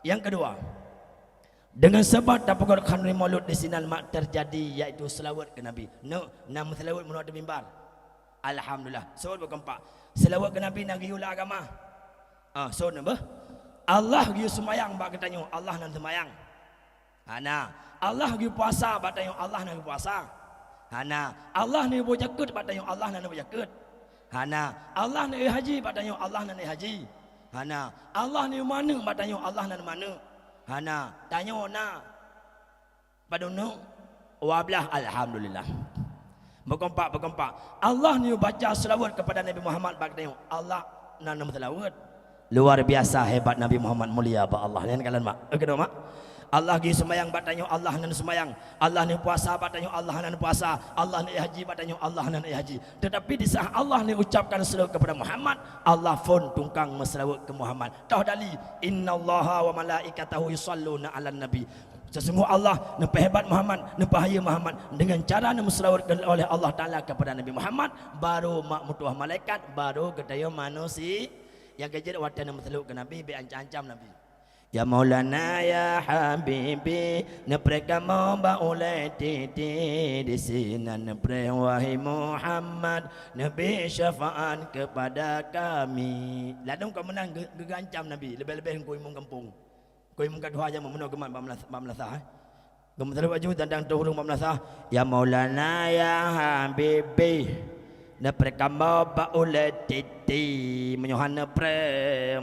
Yang kedua, dengan sebab dapat khanri maulud di sini mak terjadi iaitu selawat ke Nabi. Nama selawat menurut ada mimbar. Alhamdulillah. Soal berkeempat. Selawat ke Nabi nak giulah agama. Soal nombor. Allah giu semayang bak katanya Allah nan semayang. Hana. Allah giu puasa bak tanya Allah nan puasa. Hana. Allah ni bo jakut bak tanya Allah nan bo jakut. Hana. Allah ni haji bak tanya Allah nan haji. Hana. Allah ni mana bak tanya Allah nan mana. Hana. Tanya na. Padunu wablah alhamdulillah. Berkompak. Allah ni baca selawat kepada Nabi Muhammad bak tanya Allah nan selawat. Luar biasa hebat Nabi Muhammad mulia ba Allah. Lain kalian mak. Okey mak. Allah gi sembahyang bat tanya Allah nan sembahyang. Allah ni puasa bat tanya Allah nan puasa. Allah ni haji bat tanya Allah nan haji. Tetapi di saat Allah ni ucapkan selawat kepada Muhammad, Allah pun tungkang selawat ke Muhammad. Tahu dali innallaha wa malaikatahu yusalluna 'alan nabi. Sesungguh Allah nampak hebat Muhammad, nampak haya Muhammad dengan cara selawat oleh Allah Taala kepada Nabi Muhammad, baru mak mutuah malaikat, baru kedaya manusia yang kerja waktu nama selawat ke Nabi be ancam-ancam Nabi. Ya Maulana ya Habibi nepreka mau ba oleh titi di sini nepre wahai Muhammad nabi syafaat kepada kami. Ladung kau menang gegancam Nabi lebih-lebih kau imung kampung. Kau imung kat aja memenuh geman 14 Gem terus baju tandang turun 14 Ya Maulana ya Habibi nepreka mau ba oleh titi menyohana pre.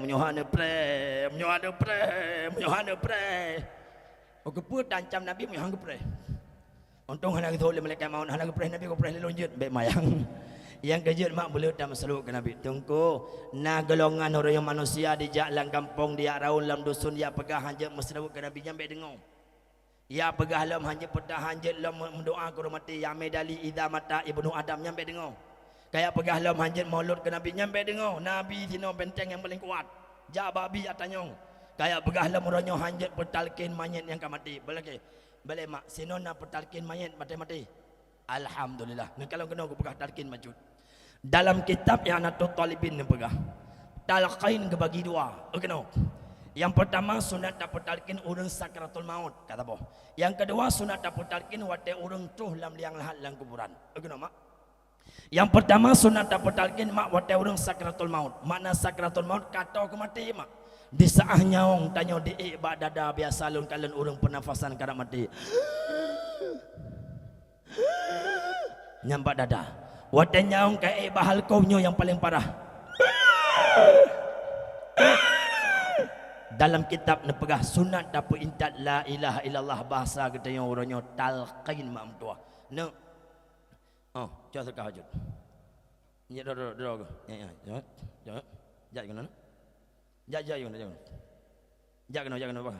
Oke put ancam Nabi menyohana pre. Untung hana gitu oleh malaikat maut hana pre Nabi ko pre lonjut be mayang. Yang kejut mak boleh dah seluk ke Nabi. Tunggu na golongan orang yang manusia di jalan kampung dia raun lam dusun dia pegah hanjat mesrawut ke Nabi nyampe dengar. Ya pegah lam hanjat pedah hanjat lam mendoa ke mati ya medali idza mata ibnu Adam nyampe dengar. Kayak pegah lam hanjat maulud ke Nabi nyampe dengar. Nabi sino benteng yang paling kuat. Ja babi atanyong. Kayak pegah lam oronyo hanjat petalkin mayat yang mati. Boleh mak sino na petalkin mayat mati. Alhamdulillah. Nah kalau kena aku pegah talkin majud. Dalam kitab yang Natul Talibin ni pegah. Talqin ke bagi dua. Kena. Yang pertama sunat dapat talqin urang sakratul maut kata boh. Yang kedua sunat dapat talqin wate urang tuh lam liang lahat lang kuburan. Kena mak. Yang pertama sunat dapat talqin mak wate urang sakratul maut. Makna sakratul maut kata aku mati mak. Di saah nyaong tanya di bak dada biasa lun kalian urang pernafasan kada mati. Nyampak dada. Wate nyaong kae bahal kaunyo yang paling parah. Dalam kitab nepegah sunat dapat intat la ilaha illallah bahasa kita yang orangnya talqin mak mentua. No. Oh, coba sekah hajut. Ya dor. Ya. Jak kena. Jak kena. Jak kena apa?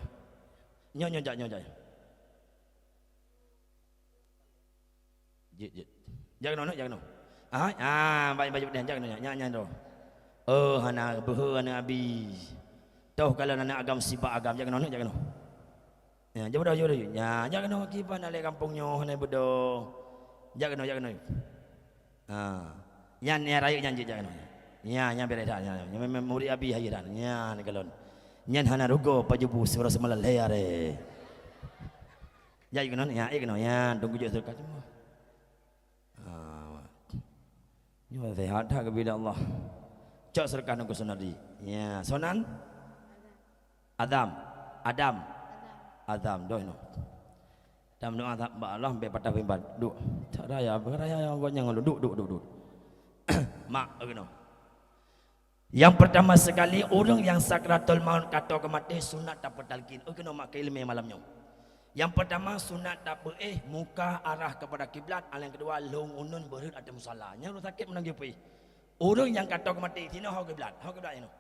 Nyo jak. Jit. Jak kena. Baik dia jak kena. Nya do. Hana beuh hana habis. Tahu kalau anak agam sibak agam jak kena. Ya, jauh dah. Ya, jak kena kiban ale kampungnya hana bedo. Jak kena. Yan ni raya janji jak kena. Ya, beres dah. Ya, memang murid abi hairan. Ya, ni kalon. Nyan hana rugo pajubu suara semalam leare. Jak kena. Ya, tunggu je surga semua. Nyo sehat dah kepada Allah. Cak serkan aku sonari. Ya, sonan Adam doh no. Adam doa tak ba Allah be patah pimbat. Duk. Tak raya yang gua nyang duk. Mak no. Yang pertama sekali orang yang sakratul maut kata kemati sunat dapat talqin. Kena mak ilmu malamnya. Yang pertama sunat dapat muka arah kepada kiblat. Yang kedua long unun berhut ada musalla. Yang sakit menang pergi. Orang yang kata kemati sini hau kiblat ini.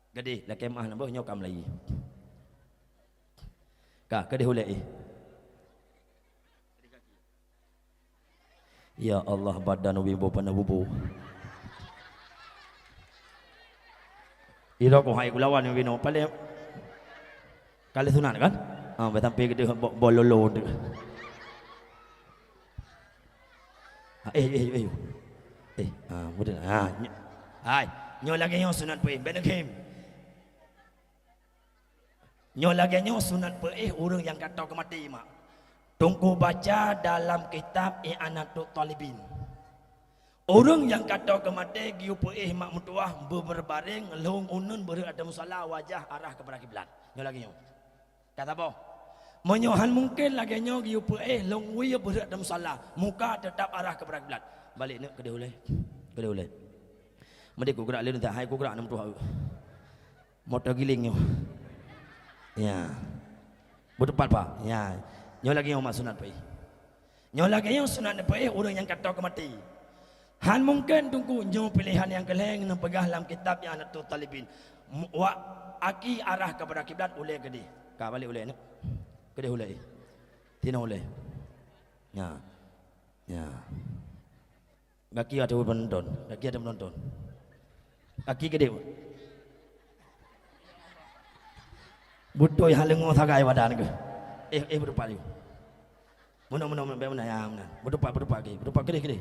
Gede la kemah nambah nyokam lagi. Kah gede hulai. Ya Allah badan wibo panabubu. Ira ko hai kulawan wino pale. Kali sunat kan? Betampi gede bololo tu. Mudah. Hai, nyo lagi yang sunat pun. Benakim. Nyo lagi nyo sunat peih orang yang kata ke mati mak. Tunggu baca dalam kitab I'anatul Talibin. Orang yang kata ke mati giu peih mak mutuah berbaring long unun berada musalla wajah arah kepada kiblat. Nyo lagi nyo. Kata apa? Menyohan mungkin lagi nyo giu peih long wi berada musalla, muka tetap arah kepada kiblat. Balik nak kedai ulai. Kedai ulai. Mesti ku gerak lelun tak hai ku gerak nam tuah. Motor giling nyo. Ya. Bertepat pak. Ya. Nyo lagi yang sunat peih. Nyo lagi yang sunat peih orang yang kata ke mati. Han mungkin tunggu nyo pilihan yang keleng yang pegah dalam kitab yang I'anatul Talibin. Wa aki arah kepada kiblat ulai gede. Ka balik ulai nak. Gede ulai. Tina ulai. Ya. Ya. Kaki ada penonton. Kaki ada penonton. Kaki gede. Butuh yang lengoh sagai wadan ke. Berdepan you. Mana ya mana. Berdepan ke. Berdepan gede.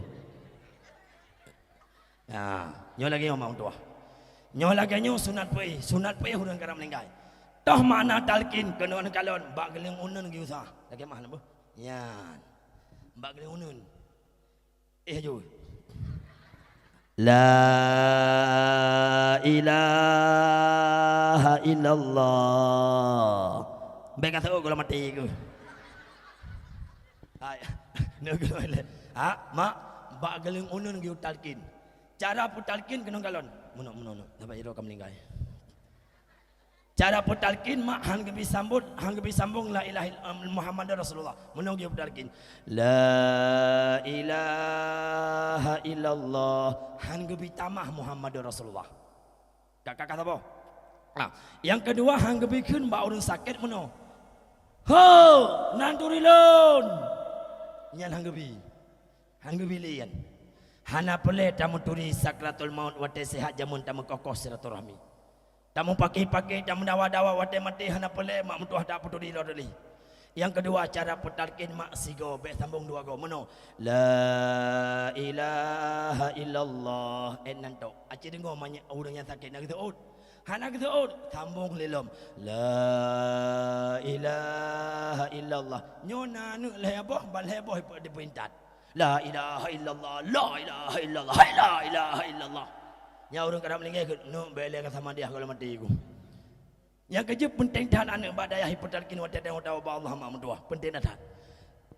Ya, nyo lagi yang mau tua. Nyo lagi nyo sunat pei orang karam meninggal. Toh mana talkin kenon kalon bak geling unun gi usah. Lagi mah lembu. Ya. Bak geling unun. Jo. La ilaha illallah. Baik kata kalau mati ke. Hai. Nak kalau mak bak geling unun gi talkin. Cara putalkin kena galon. Muno. Dapat iro kam meninggal. Cara putalkin mak hang gebi sambung la ilaha illallah Muhammadur Rasulullah. Muno gi putalkin. La ilaha illallah hang gebi tamah Muhammadur Rasulullah. Kakak kata apa? Nah, yang kedua hang gebi keun ba orang sakit muno. Ho, nanturilon. Nyan hang gebi lian. Hana pele tamu turi sakratul maut wate sehat jamun tamu kokoh silaturahmi. Tamu pakai tamu dawa-dawa wate mati hana pele mak mutuah dak puturi lodeli. Yang kedua cara putalkin mak sigo be sambung dua go mono. La ilaha illallah enanto. Aci dengo manya orang yang sakit nak gitu. Hana gitu sambung lilom. La ilaha illallah. Nyona nu leboh bal heboh di pintat. La ilaha illallah, la ilaha illallah, la ilaha illallah. Nya orang kadang meninggal ke no bele ka sama dia kalau mati ku. Yang kerja penting dan anak badaya hipotalkin wa tadau tahu Allah ma mudua penting dah.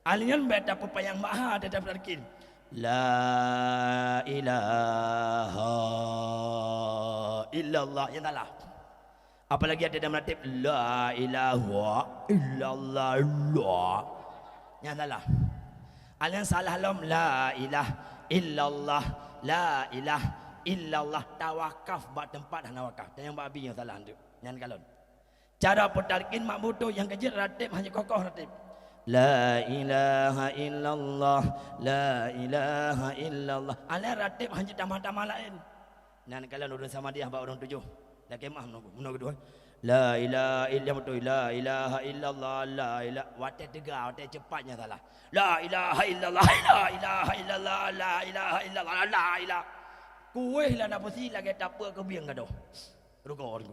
Alian beta pepayang maha tetap talkin. La ilaha illallah yang salah. Apalagi ada dalam natib la ilaha illallah. Yang salah. Alian salah lom la ilah illallah la ilah illallah tawakaf bak tempat dan wakaf dan yang babi yang salah tu nyan kalon cara putalkin mak butuh yang kecil ratib hanya kokoh ratib la ilaha illallah la ilaha illallah alian ratib hanya tamah-tamah lain nyan kalon urun sama dia bak orang tujuh dah kemah menunggu kedua la ilaha illallah la ilaha illallah la ilaha wate tegak wate cepatnya salah la ilaha illallah la ilaha illallah la ilaha illallah la ilaha kuih lah nak pasti lagi tak apa ke biang gaduh rugo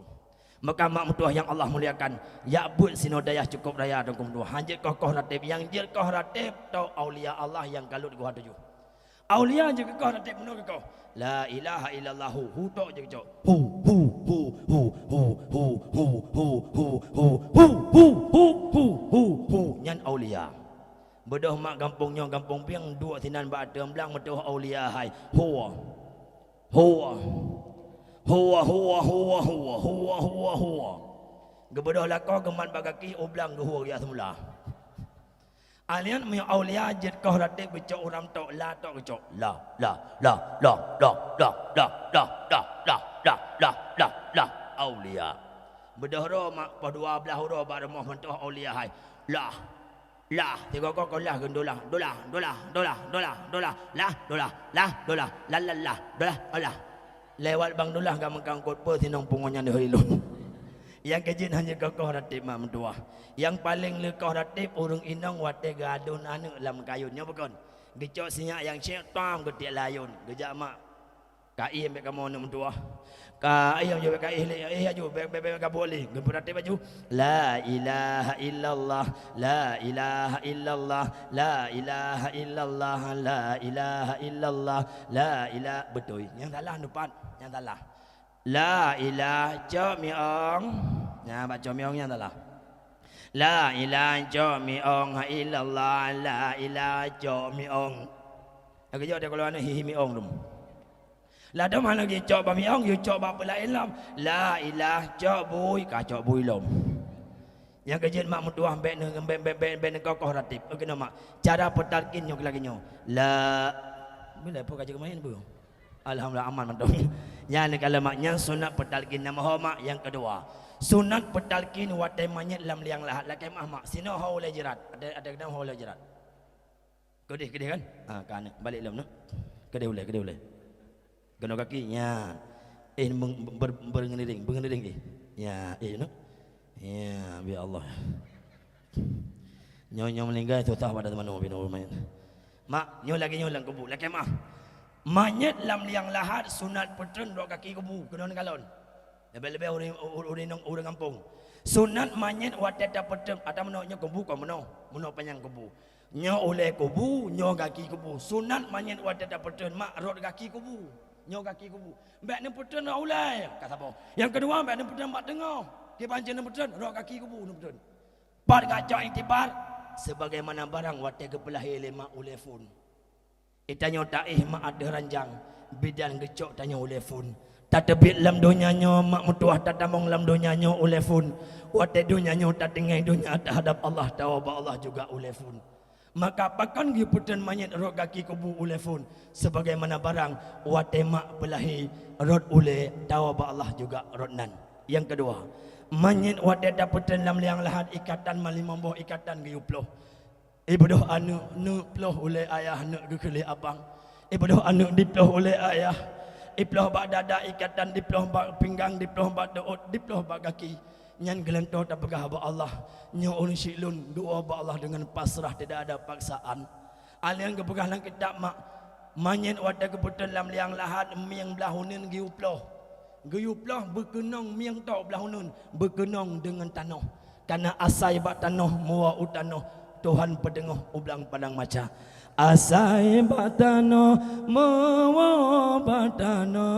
maka mak mutuah yang Allah muliakan ya bud sinodayah cukup raya dan kumduh hanjit kokoh ratib yang jil koh ratib tau aulia Allah yang kalut gua tujuh aulia je koh ratib menurut kau la ilaha illallah hu tok je kau hu nyan aulia bedoh mak kampungnya kampung piang dua tinan ba adem belang bedoh aulia hai huwa gebedoh lako geman bagaki oblang gehuwa ya semula alian mi aulia jet kau ratib becok uram tok la tok becok la aulia bedoh ro mak pa 12 ro ba remah mentoh aulia hai la tiga kau lah gendola dola la lewat bang dolah gak mengangkut pe tinong pungonya di hilun yang kejin hanya kokoh ratib mak mentua yang paling lekoh ratib urung inong wate gadun anu lam kayunnya bukan gecok sinyak yang syaitan getiak layun gejak mak kai ambek kamu anu mentua Ka ayam je ka aju ka boleh berarti baju la ilaha illallah la ilaha illallah la ilaha illallah la ilaha illallah la ilaha betul yang salah depan yang salah la ilaha cho mi ong nha bạn cho mi ong yang salah la ilaha cho mi ong illallah la ilaha cho mi ong cái do dia kalau ana hi mi ong dum là đó mà lagi coba miong you coba belain lam la ilah cobui ka cobui lom yang kejin mak mutuah ben kokoh ratib okey nama cara petalkin nyok lagi nyo la bila apa kaji kemain bu alhamdulillah aman mantap yang kalau maknya sunat petalkin nama homa yang kedua sunat petalkin watai manyet lam liang lahat lakai mak sino hau le jerat ada kedam hau le jerat kedih kan kan balik lam no kedih boleh kena kakinya berngeniring ya no ya biar Allah nyonya meninggal itu tahu pada teman bino main mak nyo lagi nyo lang kubu laki mah manyet lam liang lahat sunat petren dua kaki kubu kena kalon lebih orang kampung sunat manyet wateta petren ada menoknya kubu kau menok panjang kubu nyo oleh kubu nyo kaki kubu sunat manyet wateta petren mak rot kaki kubu nyo kaki kubu mbak ni putren ulai kata apa yang kedua mbak ni putren mak tengah dia pancen ni putren rok kaki kubu ni putren pat kacau iktibar sebagaimana barang wate kepelahi lima ulefun itanyo taih mak ada ranjang bidan gecok tanya ulefun tak tebit lam donyanya mak mutuah tak tamong lam donyanya ulefun wate donyanya tak tinggal dunia terhadap Allah tawa Allah juga ulefun maka pakan gi putren manyet rot kaki kubu ulefun sebagaimana barang watemak belahi rot ule tawa Allah juga rotnan yang kedua manyet wate daputren lam liang lahat ikatan malimamboh ikatan gi uploh ibadah anu nu ploh ule ayah nu gekeli abang ibadah anu diploh ule ayah iploh bak dada ikatan diploh bak pinggang diploh bak daud diploh bak kaki nyan gelento tak pegah ba Allah nyo ulun silun doa ba Allah dengan pasrah tidak ada paksaan alian kepegah lang kitab mak manyen wada keputan lam liang lahat miang belahunin giuploh berkenong miang tau belahunin berkenong dengan tanah karena asai bak tanah muwa utanoh Tuhan pedengah ublang padang maca asai batano mawa batano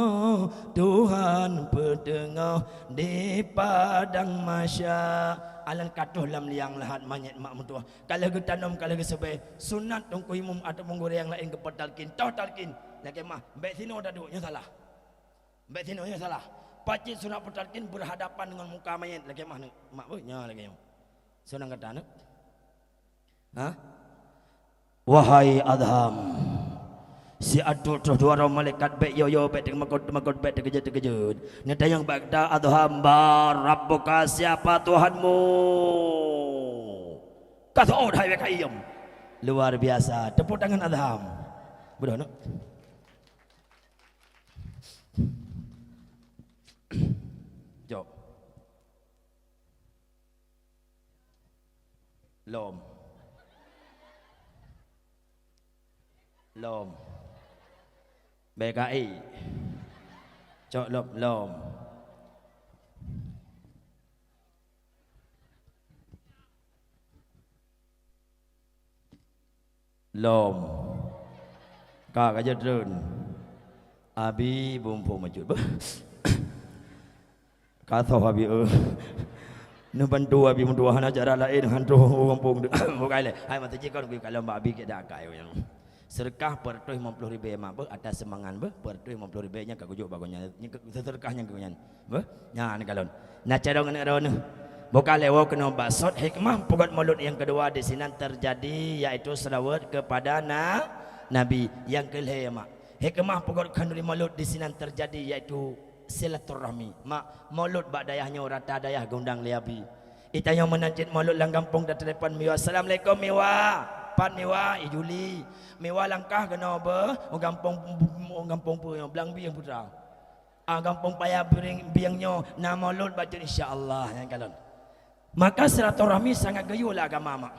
Tuhan pedengah di padang masya alan katuh lam liang lahat manyet mak mutuah kalau ke tanam kalau ke sebe sunat tongku imum atau menggore yang lain ke petalkin tau talkin lagi mah mbak sino dah duduknya salah mbak sino nya salah pacit sunat petalkin berhadapan dengan muka mayat lagi mah mak nya lagi sunang kata ha wahai adham si adu dua orang malaikat baik yo baik makot baik terkejut ni tayang bagda adham bar rabbuka siapa Tuhanmu kata oh hai kaiyam luar biasa tepuk tangan adham bodoh no jawab lom BKI cok lom ka ka jadrun abi bumpu majud kata abi nu bantu abi mentua hana cara lain hantu kampung bukai le hai mata jikon ku kalau mbak abi ke dak kai yang sedekah per 50.000 mak ber atas semangan ber per 50.000 nya ka kujuk bagonya sedekahnya kunya ber nya ni kalon na cara ngene ron bukan lewo kena basot hikmah pugat maulud yang kedua di sini terjadi yaitu selawat kepada nabi yang kelih mak hikmah pugat kanduri maulud di sini terjadi yaitu silaturahmi mak maulud bak dayahnya rata dayah gondang liabi itanya menanjit maulud lang kampung dan telefon miwa assalamualaikum miwa pan miwa ijuli miwa langkah kena apa gampung pu belang biang putra gampung payah biangnya nama maulud baca insyaallah yang kalon maka silaturahmi sangat gayulah agama mak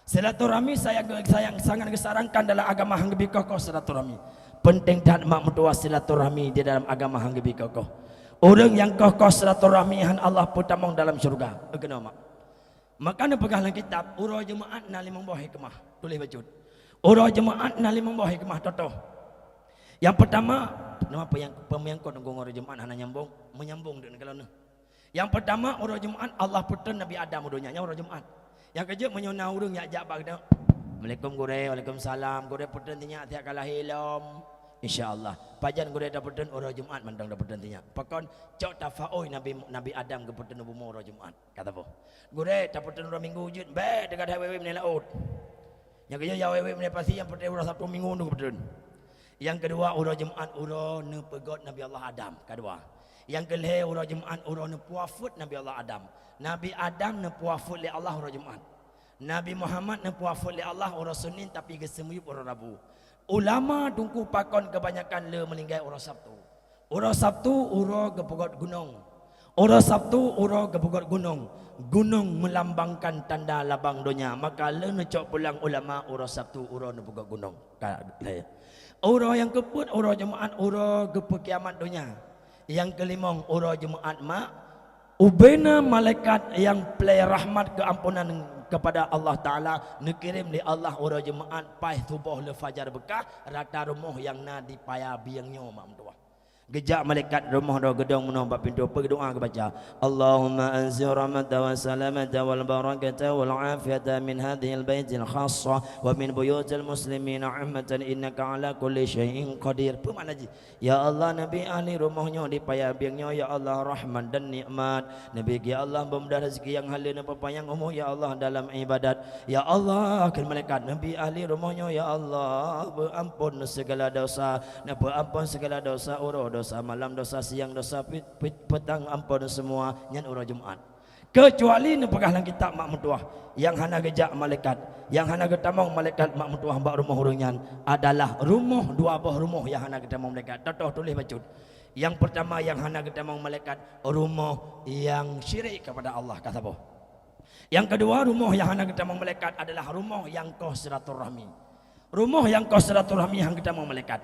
silaturahmi saya sangat disarankan dalam agama hang lebih kokoh silaturahmi penting dan mak mentua silaturahmi di dalam agama hang lebih kokoh Orang yang kokoh silaturahmihan Allah putamong dalam syurga. Kena mak. Makanya pegahlah kitab urah jemaat na limang buah hikmah. Tulis bacut. Urah jemaat na limang buah hikmah totoh. Yang pertama, kenapa yang pemengkot ngomong urah jemaat hana nyambung, menyambung dengan kalau yang pertama urah jemaat Allah putan Nabi Adam udunya urah jemaat. Yang kedua menyona urang yak jak bagda. Assalamualaikum gure, waalaikumsalam. Gure putan tinya tiak kalah hilom. InsyaAllah pajan gure dapetan urah Jumaat mandang dapetan tinya pakon cok tafaoi Nabi Adam keputan bumu urah Jumaat kata apa gure dapetan urah minggu wujud be dekat hawewe menela laut yang kedua ya hawewe menela pasti yang pertama urah Sabtu minggu nunggu keputan yang kedua urah Jumaat urah ne pegot Nabi Allah Adam kedua yang kelih urah Jumaat urah ne puafut Nabi Allah Adam Nabi Adam ne puafut li Allah urah Jumaat Nabi Muhammad ne puafut li Allah urah Senin tapi gesemuyup urah Rabu. Ulama tungku pakon kebanyakan le melinggai urah Sabtu. Urah Sabtu urah gepegot gunung. Urah Sabtu urah gepegot gunung. Gunung melambangkan tanda labang dunia. Maka le necok pulang ulama urah Sabtu urah gepegot gunung. Urah yang keput urah Jumaat urah gepek kiamat dunia. Yang kelimong urah Jumaat mak ubena malaikat yang play rahmat keampunan kepada Allah Ta'ala nekirim di Allah urah jemaat pai tubuh le fajar bekah rata rumah yang na di paya biangnya mak mentua gejak malaikat rumah do gedong menuh bab pintu berdoa ke baca Allahumma anzil rahmata wa salamata wal barakata wal afiyata min hadhil baitil khassa wa min buyutil muslimina ummatan innaka ala kulli syai'in qadir bermakna ji ya Allah Nabi ahli rumahnya di paya biangnya ya Allah rahman dan nikmat Nabi ya Allah pemudah rezeki yang halal dan pepayang umur ya Allah dalam ibadat ya Allah akan malaikat Nabi ahli rumahnya ya Allah berampun segala dosa dan berampun segala dosa urah dosa malam dosa siang dosa petang ampun semua nyan urah Jumaat kecuali ne pegahlah kitab mak mentuah yang hana gejak malaikat yang hana getamong malaikat mak mentuah bak rumah urungan adalah rumah dua buah rumah yang hana getamong malaikat totoh tulis bacut yang pertama yang hana getamong malaikat rumah yang syirik kepada Allah kata apa yang kedua rumah yang hana getamong malaikat adalah rumah yang kau silaturahmi rumah yang kau silaturahmi yang getamong malaikat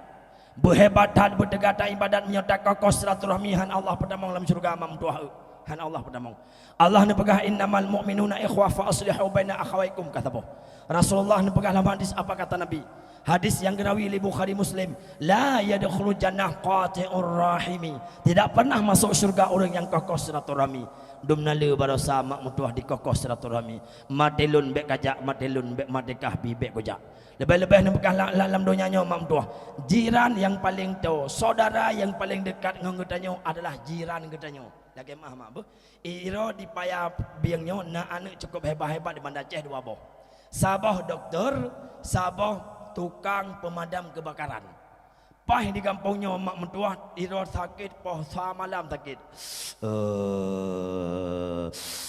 berhebatan berdegatan ibadat menyertai kokoh silaturahmihan Allah pertama dalam syurga amam tuah han Allah pertama Allah ne pegah innamal mu'minuna ikhwah fa aslihu baina akhawaikum kata apa Rasulullah ne pegah dalam hadis apa kata Nabi hadis yang dirawi oleh Bukhari Muslim la yadkhulu jannah qati'ur rahimi tidak pernah masuk syurga orang yang kokoh silaturahmi dumnale barosa mak mutuah di kokoh silaturahmi matelun bek kajak matelun bek madekah bibek kojak lebih-lebih ni bekas dalam dunianya mak mutuah jiran yang paling tahu saudara yang paling dekat dengan getanya adalah jiran getanya lagi mah mak iro di paya biangnya nak anak cukup hebat-hebat di Bandar Aceh dua boh sabah doktor sabah tukang pemadam kebakaran pah di kampungnya mak mentuah iro sakit poh malam sakit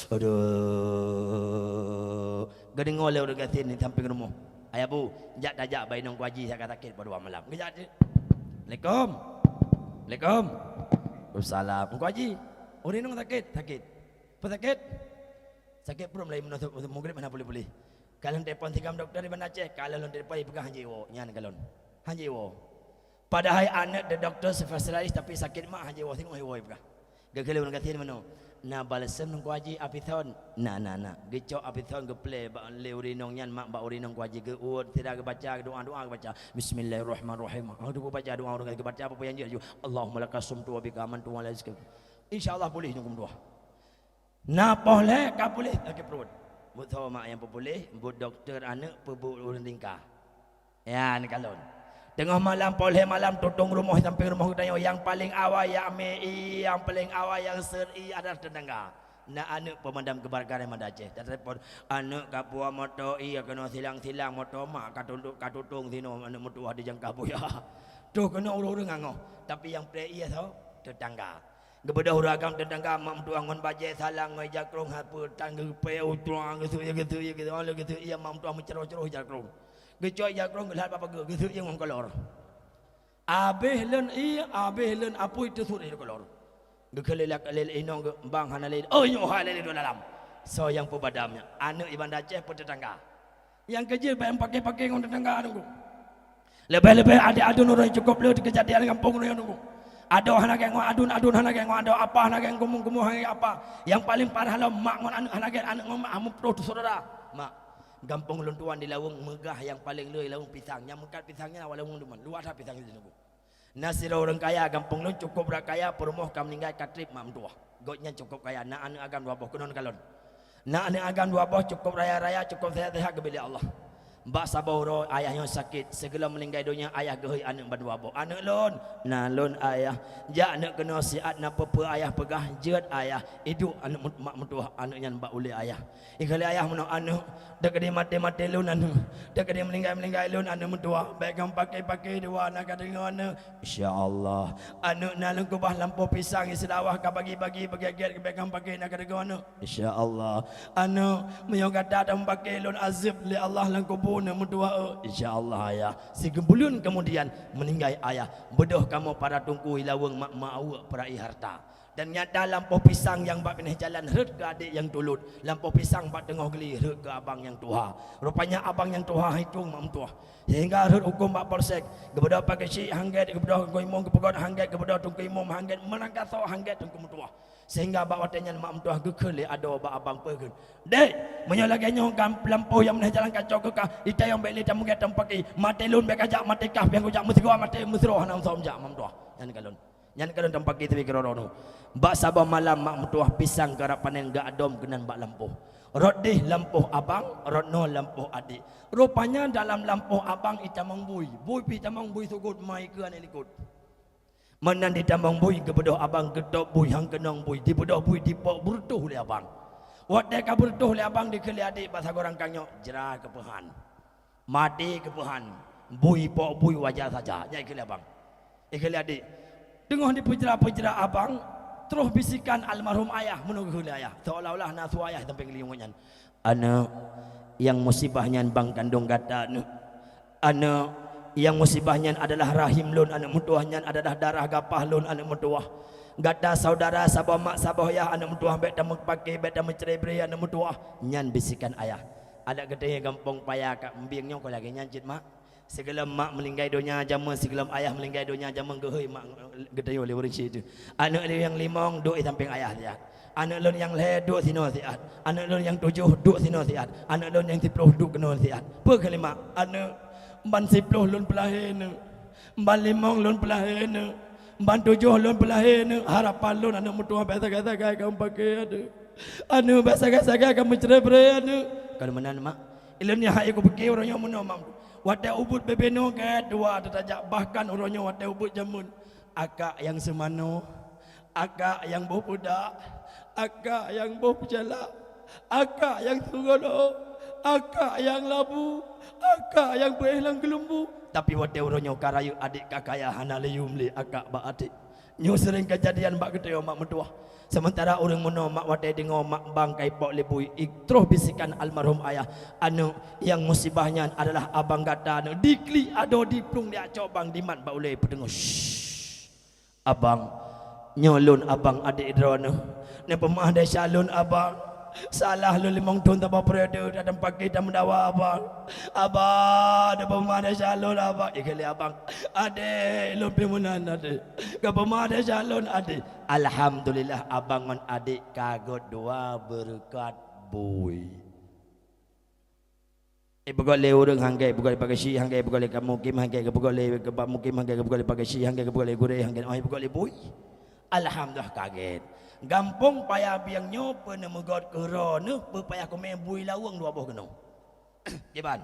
aduh gedeng oleh udah gatin di samping rumah ayah bu jak dajak bayi nong kuaji saya kata sakit pada malam kejak Assalamualaikum Assalamualaikum Waalaikumsalam kuaji orang nong sakit apa sakit perut mulai menutup maghrib mana boleh kalau telefon tikam doktor di Bandar Aceh kalau lon telefon pegang hanjiwo nyan kalon hanjiwo padahal anak the doktor spesialis tapi sakit mak hanjiwo tengok hiwo pegang gagal orang kata mana na balasan nong kuaji apithon na gecok apithon ge play ba le urinong nyan mak ba urinong kuaji ge tidak baca doa ke baca bismillahirrahmanirrahim aduh baca doa orang ke baca apa yang dia Allahumma lakasumtu wa bika amantu wa la rizqi insyaallah boleh nunggu doa na boleh ka boleh lagi perut buat tahu mak yang boleh buat doktor anak pebuk urang tingkah ya ni kalon tengah malam poleh malam tutung rumah samping rumah kita yang paling awal yang mei yang paling awal yang seri adalah tetangga nak anak pemadam kebakaran Bandar Aceh telepon anak kapua motor iya kena silang motor mak katutung sino anak mutuah di jangka buya tu kena urang nganggo tapi yang play iya tahu tetangga kepada uragam tetangga mak mutuah ngon baje salang ngoi jakrong apa tangga peu tuang gitu iya mak mutuah menceroh-ceroh jakrong gecok jakrong gelat apa gitu yang ngom kolor abeh len apa itu sudah kolor gekelelak lel inong bang hanalil oh yo halil do dalam so yang pebadamnya anak Iban Aceh tetangga yang kerja bayang pakai ngom tetangga nunggu lebih-lebih ada orang cukup le kejadian kampung nunggu Ada anak yang adun anak yang ada apa anak yang gumung apa. Yang paling parah lah mak ngon anak ngom amu pro saudara. Mak gampang ulun tuan di lawung megah yang paling leuy lawung pisang. Yang mengkat pisangnya awal lawung deman. Luar dah pisang di nubu. Nasira orang kaya gampang lun cukup rakaya perumoh kam meninggal katrip mak mentua. Gotnya cukup kaya nak anu agam dua boh kunon kalon. Nak anu agam dua boh cukup raya cukup sehat-sehat kepada Allah. Mbak saboro ayahnya sakit segala meninggal dunia ayah gehoi anak berdua boh anak lon nah lon ayah ja anak kena siat na pepe ayah pegah jeut ayah hidup anak mak mentua anaknya mbak uli ayah ikali ayah meno anak dak dia mati lon anak dak dia meninggal lon anak mentua baik kam pakai dua anak dengan anak insyaallah anak na lon kubah lampu pisang sedawah ka bagi-bagi bagian baik kam pakai nak dengan anak insyaallah anak meyo gada dan pakai lon azib li Allah lang kubur nak mentua insyaallah ayah si gembulun kemudian meninggal ayah bedoh kamu para tungku ilaweng mak awak perai harta dan nyata lampu pisang yang bak pindah jalan heret ke adik yang tulut lampu pisang bak tengah geli heret ke abang yang tuha rupanya abang yang tuha itu mak mentua sehingga heret hukum bak polsek kepada pakai syik hangget kepada goimong kepegot hangget kepada tungku imam hangget menangkaso hangget tungku mentua sehingga bak watenya mak mentua gekele ada bak abang pegun dek menyolaganya gam lampu yang meneh jalan kacau ke kah ita yang beli tamu kita pakai mati lun bek ajak mati kah yang ujak musro mati musro hanam som jak mak mentua yan kalon tempat kita pikir rono bak sabah malam mak mentua pisang garap panen gak adom kenan bak lampu rod deh lampu abang rod no lampu adik rupanya dalam lampu abang ita mangbui bui pi tamang bui sugut mai ke ane likut menan di tambang bui kebedoh abang getok bui hang kenong bui di bedoh bui di pok bertuh le abang wat dek bertuh le abang di keli adik bahasa gorang kangyo jerah kepehan mati kepehan bui pok bui wajah saja nyai keli abang ikeli adik dengoh di pujra abang terus bisikan almarhum ayah menunggu keli ayah seolah-olah nasu ayah sampai keliongan anak yang musibahnya bang kandung gata anak yang musibahnya adalah rahim lun anak mentuahnya adalah darah gapah lun anak mentuah gata saudara sabah mak sabah ya anak mentuah bet tamak pakai bet tamak cerai anak mentuah nyan bisikan ayah ada gede gampang payah kak mbiangnya kau lagi nyancit mak segala mak melinggai dunia jaman segala ayah melinggai dunia jaman gehoi mak gede oleh orang itu anak dia yang limong duk samping ayah dia anak lun yang le duk sino siat anak lun yang 7 duk sino siat anak lun yang 10 duk kena siat pe kelima anak ban 10 lun pelahena ban 5 lun pelahena ban 7 lun pelahena harapan lun anak mentua biasa kata kamu pakai ada anu biasa kata kamu cerai anu kalau mana mak ilun yang hai aku pakai orangnya menomam wadah ubud bebeno ke dua tertajak bahkan orangnya wadah ubud jamun akak yang semano akak yang bau budak akak yang bau pejala akak yang tunggono akak yang labu akak yang berhilang gelumbu tapi wate uronyo karayu adik kakaya hana leyumli akak ba adik nyu sering kejadian bak gede mak mentua sementara orang mono mak wate dengo mak bangkai pok lebui terus bisikan almarhum ayah anu yang musibahnya adalah abang gata anu dikli ado diplung dia cobang dimat ba ulai pedengo abang nyolun abang adik drono ne pemah de salun abang salah lu 5 tahun tanpa periode datang pagi dan mendawa abang ada pemada calon abang ikali abang ade lu pemunan ade ke pemada calon ade alhamdulillah abang ngon adik kagot dua berkat boy begole urang hanggai begole pakai si hanggai begole kamu kim hanggai begole ke mukim hanggai begole pakai si hanggai begole gure hanggai ai begole boy alhamdulillah kaget gampang payah biang nyopa na megot kerana payah ko bui lawang dua boh kena kiban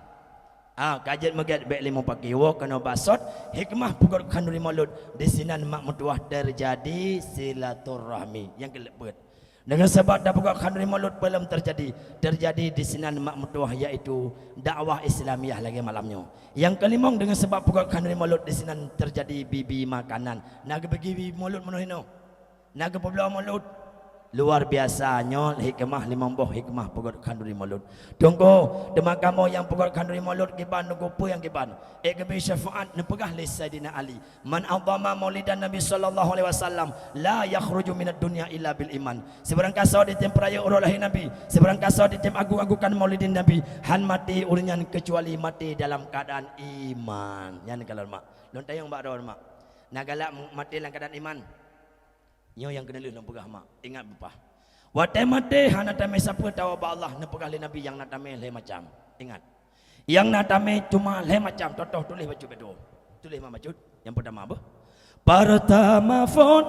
kajet megat bek 5 pagi wo kena basot hikmah pegot khanduri maulud di sinan mak mentuah terjadi silaturahmi yang kelepet dengan sebab dah pegot khanduri maulud belum terjadi di sinan mak mentuah iaitu dakwah Islamiah lagi malamnya yang kelima dengan sebab pegot khanduri maulud di sinan terjadi bibi makanan nak bagi bibi maulud menuhino naga pebela maulud luar biasanya hikmah 5 buah hikmah pegot khanduri maulud tunggu demak kamu yang pegot khanduri maulud kiban nunggu apa yang kiban kebi syafaat nepegah li Sayyidina Ali man adhama maulidan Nabi sallallahu alaihi wasallam la yakhruju minad dunya illa bil iman seberang kasau di tem peraya urang lahir Nabi seberang kasau di tem agung-agungkan maulidin Nabi han mati uringan kecuali mati dalam keadaan iman yan kalau mak lon tayang bak mak Nak galak mati dalam keadaan iman. Nyo yang kena dalam pegah mak. Ingat bapa. Watai mati hana tame siapa tahu ba Allah na pegah le nabi yang nak tame le macam. Ingat. Yang nak tame cuma le macam. Contoh tulis baju bedo. Tulis mak baju. Yang pertama apa? Pertama fon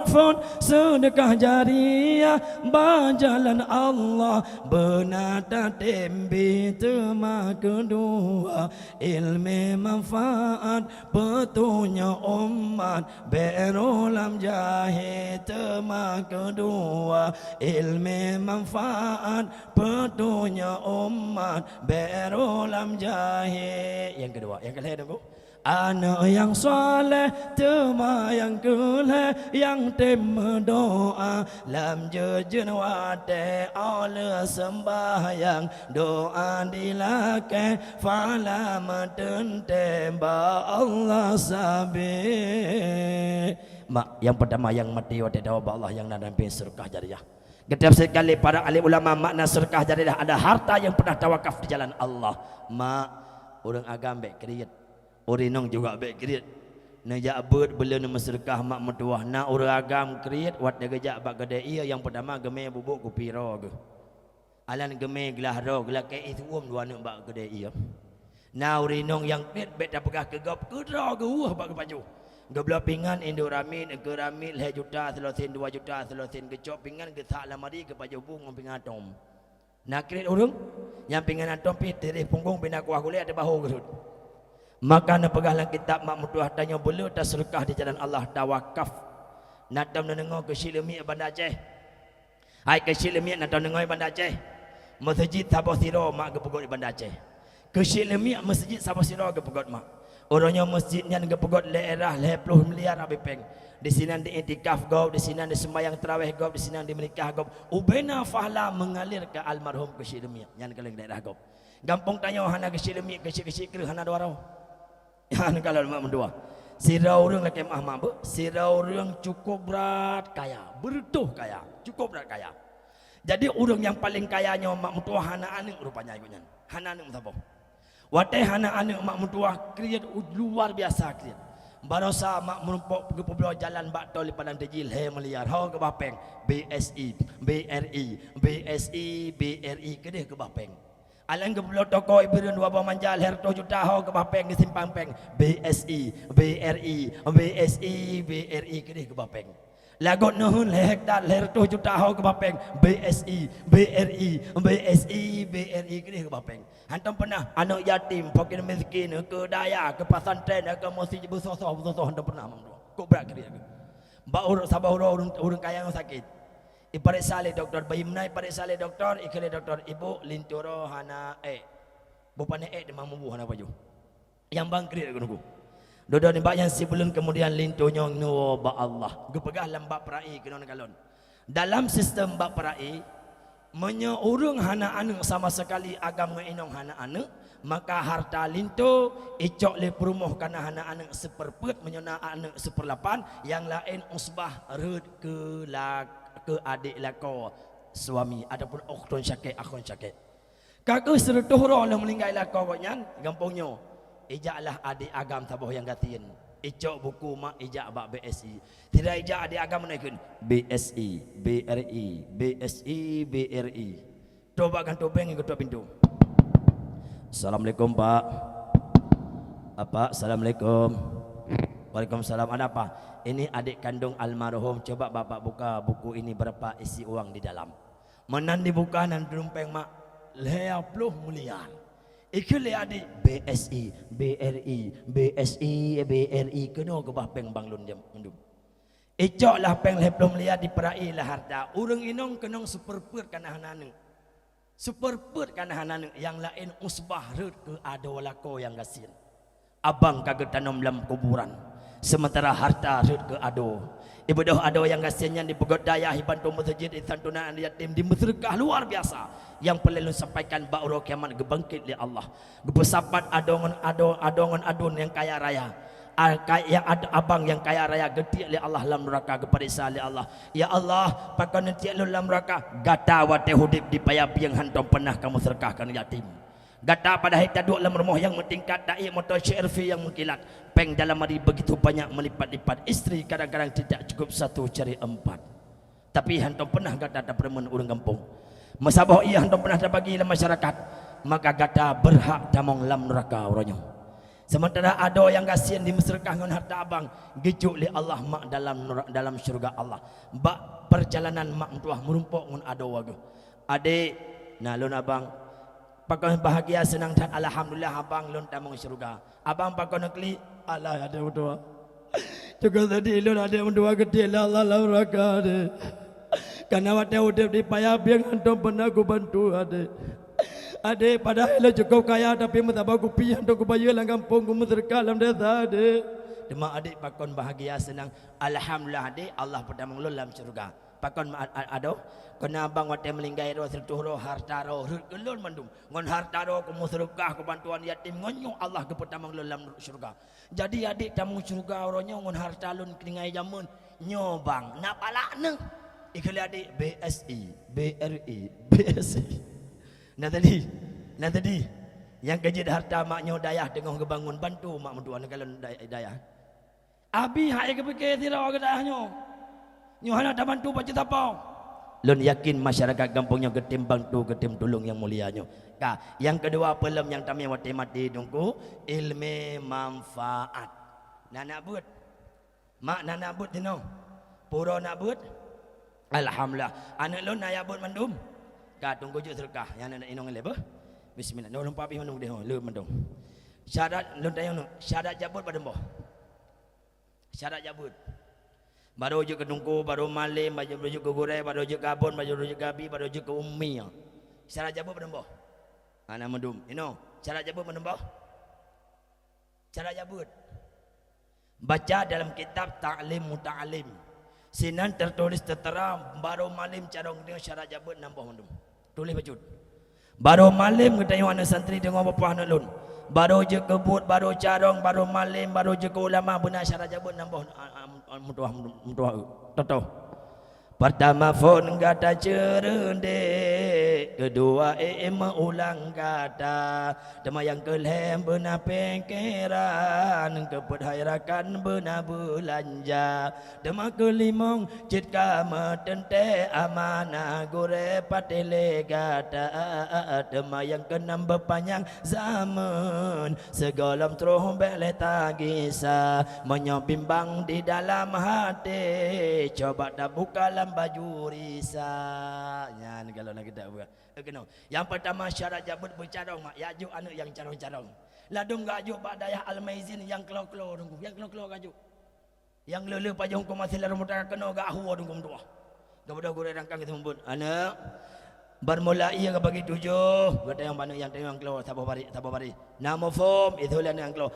sedekah jariah berjalan Allah benata tembi tema kedua ilmu manfaat petunjuk umat berulam jahit tema kedua ilmu manfaat petunjuk umat berulam jahit yang kedua yang kalian tunggu. Anak yang soleh, tema yang kuleh, yang tema doa, lam jejun wate oleh sembahyang, doa dilakai, fala maten ba Allah sabi. Mak, yang pertama yang mati wate doa ba Allah yang nanti surga jariah. Setiap sekali para alim ulama makna surga jariah ada harta yang pernah tawakaf di jalan Allah. Mak, orang agam baik kriat. Orinong juga baik kriat. Najak abad bela nama sedekah mak mertuah. Na orang agam kriat wat dia gejak bak gede ia yang pertama gemeh bubuk kopi ro ke. Alan gemeh gelah ro gelah ke itu dua nak bak gede ia. Na orinong yang kriat bet dah pegah ke gop ke ro ke bak ke baju. Gabla pingan Indoramin ke ramil 1 juta 2 juta 3 kecok pingan ke tak lamari ke baju bung pingan atom. Na kriat orang yang pingan atom pi tirih punggung bina kuah kulit ada bahu gerut. Maka nak pegahlah kitab mak mertuah tanya boleh tak sedekah di jalan Allah tawakaf. Nak tahu dengar ke Silemi Bandar Aceh. Hai ke Silemi nak tahu dengar Bandar Aceh. Masjid Sabah Siro mak ke pegot di Bandar Aceh. Ke Silemi masjid Sabah Siro ke pegot mak. Orangnya masjidnya ke pegot daerah 10 miliar habis peng. Di sini di itikaf gau, di sini di sembahyang tarawih gau, di sini di menikah gau. Ubena fahla mengalir ke almarhum ke Silemi yang keleng daerah gau. Gampang tanya hana ke Silemi kecil-kecil ke hana dua rau. Yang kalau mak mendua. Sirau orang laki mah mak, sirau orang cukup berat kaya, bertuh kaya, cukup berat kaya. Jadi orang yang paling kayanya mak mentua hana anak rupanya ikutnya. Hana anak apa? Watai hana anak mak mentua kriat luar biasa kriat. Barosa mak menumpuk ke pulau jalan bak tol di Padang Tejil he meliar. Hau ke Bapeng, BSI, BRI, BSI, BRI ke dia ke Bapeng. Alang ke pulau toko ibu dan dua bawah manjal herto juta hau ke Bapeng di simpang peng BSI BRI BSI BRI kini ke Bapeng lagot nuhun hektar herto juta hau ke Bapeng BSI BRI BSI BRI kini ke Bapeng hantam pernah anak yatim fakir miskin ke daya ke pesantren ke masjid besar-besar hantam pernah kok berat kiri mbak urut sabah orang kaya yang sakit iparik salih doktor bayi menai iparik salih doktor ikhlas doktor ibu linturo hana bupane di mamubu hana baju yang bangkrit aku nunggu dodo ni bak yang sebelum kemudian lintunya nu ba Allah gepegah lambak perai kenon kalon dalam sistem bak perai menyeurung hana anu sama sekali agam nginong hana anu maka harta lintu icok le perumuh kana hana anu seperput menyona anu seperlapan yang lain usbah rud ke adik lako suami ataupun ukhtun syakik akhun syakik kakak serutuh roh yang meninggal lako koknya gampangnya ijaklah adik agam tabuh yang gatiin ijak buku mak ijak bak BSI tidak ijak adik agam menaikkan BSI BRI BSI BRI coba kan topeng yang ketua pintu. Assalamualaikum Pak. Apa? Assalamualaikum. Waalaikumsalam. Ada apa? Ini adik kandung almarhum. Coba bapak buka buku ini berapa isi uang di dalam. Menan dibuka dan dumpeng mak 50 miliar. Ikut adik BSI, BRI, BSI, BRI. Kena ke bapeng bang lun jam mendum. Icok lah peng 50 miliar diperai lah harta. Urang inong kenong superput kana hananu. Superput kana hananu yang lain usbah rut ke ado lako yang gasin. Abang kagak tanam dalam kuburan. Sementara harta rut ke ado. Ibadah ado yang gasinnya di pegot daya hibantu masjid santunan yatim di sedekah luar biasa. Yang perlu sampaikan ba'ro kiamat gebangkit li Allah. Gebesapat adongan yang kaya raya. Yang ada abang yang kaya raya getik li Allah dalam neraka keperisa li Allah. Ya Allah, pakai nanti dalam neraka gata wate hudip di payapi yang hantam pernah kamu sedekahkan yatim. Gata pada hari taduk dalam rumah yang mentingkat da'i motor syirfi yang mengkilat. Peng dalam hari begitu banyak melipat-lipat. Isteri kadang-kadang tidak cukup satu cari empat. Tapi hantam pernah gata ada perempuan orang kampung. Masabah ia hantam pernah ada bagi dalam masyarakat. Maka gata berhak damang lam neraka orangnya. Sementara ada yang kasihan di masyarakat dengan harta abang. Gijuk li Allah mak dalam syurga Allah. Bak perjalanan mak tuah merumpuk dengan ada waga. Adik, nah lun abang. Pakai bahagia senang dan alhamdulillah abang lun tamang syurga. Abang pakai nekli Allah ada berdoa. Juga tadi lun ada berdoa gede Allah neraka ade. Karena waktu udah di payah biang hantam pernah aku bantu ade. Ade padahal cukup kaya tapi mentaba aku pian untuk bayu lang kampung ku terkalam desa ade. Demak adik pakon bahagia senang alhamdulillah adik Allah pertama lun dalam syurga. Pakon ado kena abang wate melinggai ro sertuh harta ro gelun mandum ngon harta ro ku musrukah ku bantuan yatim ngonyo Allah ke pertama lun dalam syurga. Jadi adik tamu syurga ronyo ngon harta lun keningai jamun nyobang nak palakne ikali adik BSI BRI BSI. Nah tadi yang kerja harta maknyo dayah tengah kebangun bantu mak mentua kalau dayah. Abi hai ke fikir tira ke dayahnyo. Nyo hana dah bantu baca tapau. Lun yakin masyarakat kampungnya getim bantu getim tolong yang mulianyo. Ka, yang kedua pelem yang tamai mati dungku ilmu manfaat. Nak buat. Mak nak buat tino. Pura nak buat. Alhamdulillah. Anak lun nak buat mandum. Ka tunggu je sedekah yang nak inong leba. Bismillah. No lompat pi mandung deh. Lu mandung. Syarat lun tayang no. Syarat jabut pada mbah. Syarat jabut. Baru je ke tungku, baru malim, baru je ke gurai, baru je ke abon, baru je ke abi, baru je ke ummi. Syarat jabut pada mbah. Anak mandum. Ino, syarat jabut pada mbah. Syarat jabut. Baca dalam kitab Ta'lim Muta'alim. Sinan tertulis tertera baru malim carong dia syarat jabut nambah mandum. Tulis bacut. Baru malim kita yang anak santri dengan bapa anak lun. Baru je kebut, baru carong, baru malim, baru je ke ulama benar syarat jabut nambah mutuah toto. Pertama phone kata cerende, kedua ulang kata, tema yang kelem benar pengkeran, kepedhairakan benar belanja, tema kelimong cit kama tente amanah gore patele kata, tema yang keenam berpanjang zaman, segolam trombet letak kisah, menyobimbang di dalam hati, coba dah buka baju risanya kalau nak kita buat. Kena. Yang pertama syarat jabut bercarong mak. Yajuk anak yang carong-carong. Ladum gajuk bak dayah al-maizin yang kelo-kelo tunggu. Yang kelo-kelo gajuk. Yang lele pajong hukum masih lalu mutara kena gak ahua tunggu tua. Kepada guru rangkang kita membut. Anak bermula ia ke bagi 7. Kata yang mana yang tengok kelo sabar bari. Nama form itu lah yang kelo.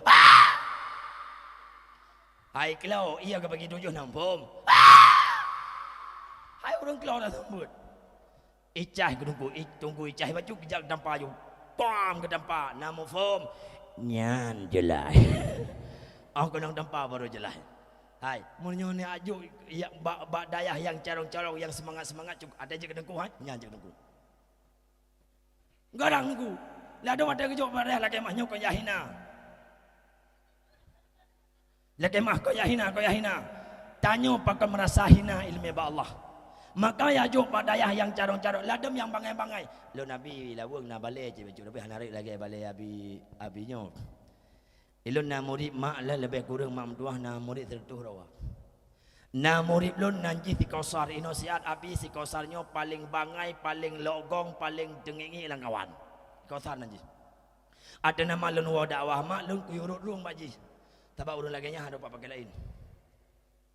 Hai kelo ia ke bagi 7 nama form. Hai orang keluar dah sambut. Icah tunggu icah baju kejap dampa you. Pam ke dampa nama form nyan jelas. Aku nang dampa baru jelas. Hai, munyo ni aju ya bak dayah yang carong-carong yang semangat-semangat cukup ada je kedengku hai nyan je kedengku. Garang ku. Lah ada mata kejok pada laki mahnya kau yahina. Laki mah kau yahina. Tanya pakai merasa hina ilmu ba Allah. Maka ya juk padayah yang carong-carong ladem yang bangai-bangai. Lo nabi lawang na balai je baju lebih narik lagi balai abinya. Ilun na murid mak lah lebih kurang mak mentuah na murid tertuh rawa. Na murid lun nanti si kausar inosiat abi si kausarnya paling bangai, paling logong, paling dengengi lang kawan. Kausar nanti. Ada nama lun wa dakwah mak lun kuyurut rung baji. Tabak urun lagi nya ada pakai lain.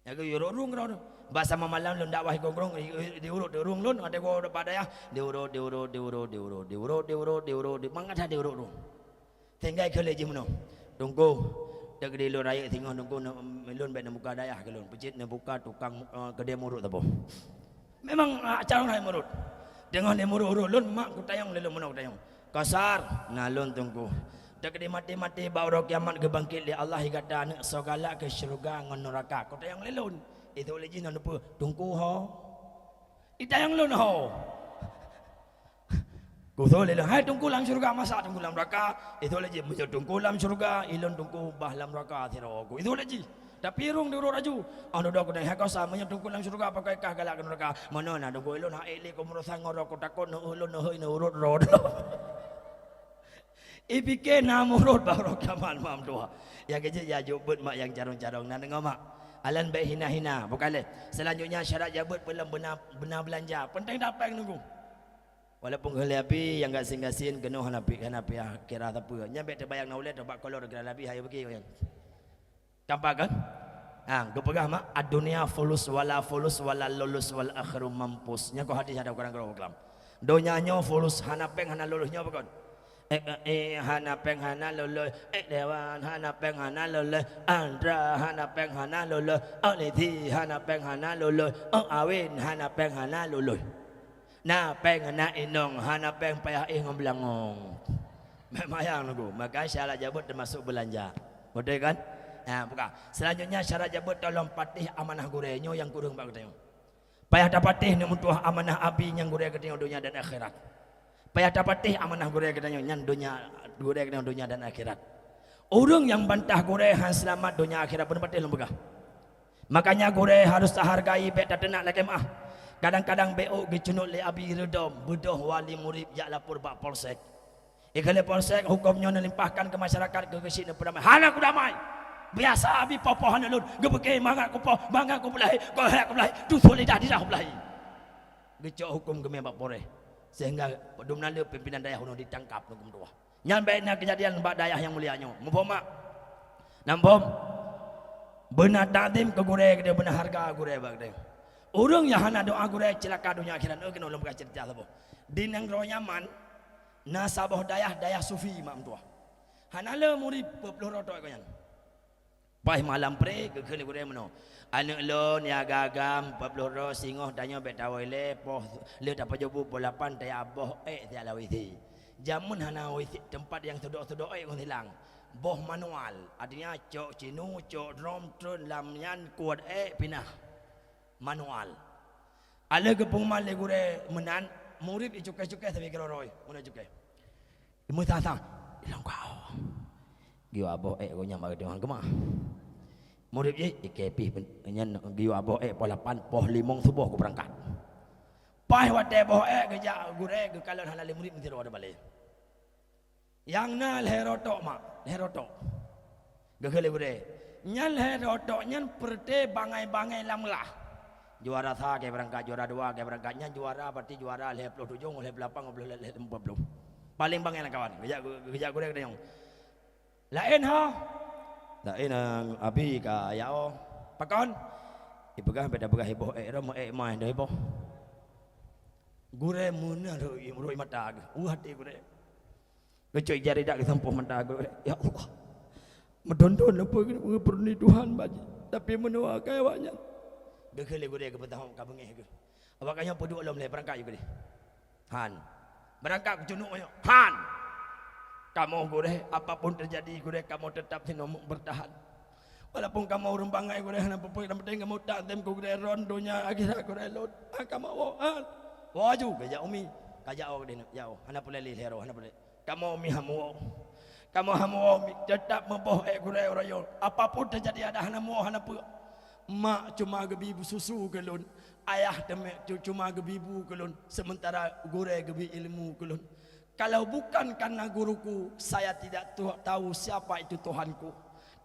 Ya kuyurut rung kau. Bahasa mamalam lun dakwah gogrong diurut derung lun ada gua pada ya diurut mangada diurut rung tinggal kele je meno tunggu dak di lun raya tengok tunggu lun bet buka dayah ke lun pecit nak buka tukang kedai murut tapo memang acara nak murut dengan dia murut lun mak ku tayang lelum meno tayang kasar nah lun tunggu dak di mati baru kiamat ke bangkit li Allah kata anak segala ke syurga ngan neraka ku tayang lelun itu oleh jin apa tungku ho ita yang lun ho Kuthol ilang hai tungku lam syurga masa tungku lam neraka. Itu lagi menjadi tungku lam syurga ilon tungku bah lam neraka tiraku. Itu lagi. Tapi rung di urut aju. Anu dak kena hak kasa menjadi tungku lam syurga pakai kah galak neraka. Mana na tungku ilon ha ele ko merosang ngoro ko takon no ulun no hoi no urut rod. Ipike na urut baru kaman mam tua. Ya kerja ya jubut mak yang carong-carong na dengar mak. Alan baik hina-hina bukan le. Selanjutnya syarat jabut belum benar belanja. Penting dapat yang nunggu. Walaupun hal api yang gasing-gasing kena hanapi kira apa. Nyampe terbayang nak ulet dapat kolor kira lebih hayo bagi yang. Campak kan? Gepegah mak ad-dunya fulus wala lulus wal akhiru mampus. Nya ko hadis ada orang kelam. Donyanya fulus hanapeng hana lulusnya apa kon? Hanapeng hana lulus dewan hanapeng hana lulus andra hanapeng hana lulus aliti hanapeng hana lulus awin hanapeng hana lulus. Na peng na inong hanapeng payah ngoblangong. Memayang lagu. Maka syarat jabut termasuk belanja. Betul kan? Bukan. Selanjutnya syarat jabut tolong patih amanah gurenyo yang kurang bak katanya. Payah dapatih ni mutuah amanah abi yang gureh katanya dunia dan akhirat. Payah dapatih amanah gureh katanya yang dunia gureh katanya dunia dan akhirat. Orang yang bantah gureh han selamat dunia akhirat pun patih lembagah. Makanya gureh harus hargai bet tenak lekemah. Kadang-kadang BO gicunuk le abi redom budoh wali murid jak lapor bak polsek. Ikale polsek hukumnya nelimpahkan ke masyarakat ke kesin perdamai. Hana ku damai. Biasa abi popohan lun gebeke mangak ku poh mangak ku belahi ko hak ku belahi tu solidah di dah belahi. Gecok hukum ke bak pore. Sehingga pedum nale pimpinan dayah hono ditangkap hukum tua. Nyampe na kejadian bak dayah yang mulianya. Mumpom mak. Nampom. Benar takdim ke gure dia benar harga gure bak dia. Orang yang hana doa gureh celaka dunia akhirat kena ulang berkata cerita sabo. Di negara Yaman nasabah dayah sufi mak tua. Hana le murid peloro tok koyan. Pai malam pre ke kene gureh meno. Anak lo ni agagam peloro singoh danyo bet tawele poh le dapat jobu bolapan taya aboh dia lawiti. Jamun hana witi tempat yang tudok-tudok ngon hilang. Boh manual artinya cok cinu cok drum trun lamnyan kuat pinah. Manual. Ala ke pengmal le gure menan murid icukai-cukai tapi kira roy mana cukai. Imu tata ilang kau. Giu abo ko nyam ag dengan kemah. Murid je ikepi nyen giu abo poh 8 poh 5 subuh ku berangkat. Pai wate boh geja gure ke kalon halal murid mesti ada balik. Yang na leherotok mak, leherotok. Gegele gure. Nyan leherotok nyan perte bangai-bangai lamlah. Juara tha ke berangkat juara 2 ke berangkatnya juara berarti juara leh 27 leh 8 leh 40 paling bangai kawan gejak gure ke yang lain ha lain abi ka yao pakon ibegah beda begah iboh ro mai dah iboh gure muna ro mata hati gure gecoi jari dak ditempuh mata gure ya Allah medondon apa perni Tuhan baji tapi menua kayawanya Gekele gure ke petang ka bengeh ke. Awaknya podo alam le berangkat juga deh. Han. Berangkat ke junuk Han. Kamu gure apapun terjadi gure kamu tetap sinom bertahan. Walaupun kamu urang bangai gure hana pupuk dan penting kamu tak tem gure rondonya akhirat gure lot. Kamu Han. Waju gajak umi. Kajak awak deh jauh. Hana pula le hero hana pula. Kamu umi hamu. Kamu hamu tetap memboh gure royo. Apapun terjadi ada hana mu hana pula. Mak cuma gebibu susu kelun, ayah demek cuma gebibu kelun, sementara gure gebi ilmu kelun. Kalau bukan karena guruku, saya tidak tahu siapa itu Tuhanku.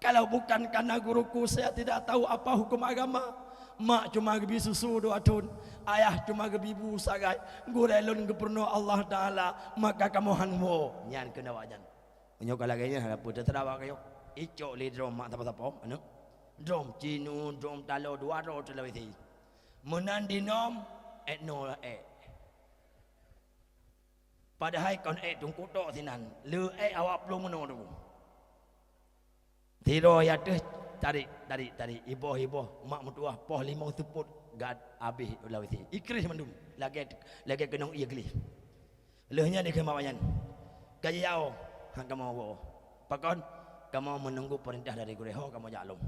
Kalau bukan karena guruku, saya tidak tahu apa hukum agama. Mak cuma gebi susu 2 tahun, ayah cuma gebibu sagai, gure lun geperno Allah Taala, maka kamu hanmo nyan kena wajan. Menyok laganya harapu tertawa kayo, icok lidro mak apa-apa, anu. Drom cinu drom talo 2 ro telawiti menan dinom no padahal kon tungku tok sinan le awak belum meno tu tiro ya teh dari iboh mak mutuah poh 5 tuput gad habis lawiti ikris mandum lagi kenong iya geli lehnya di kemawayan gaji yao hang kamu wo pakon kamu menunggu perintah dari gureho kamu jalum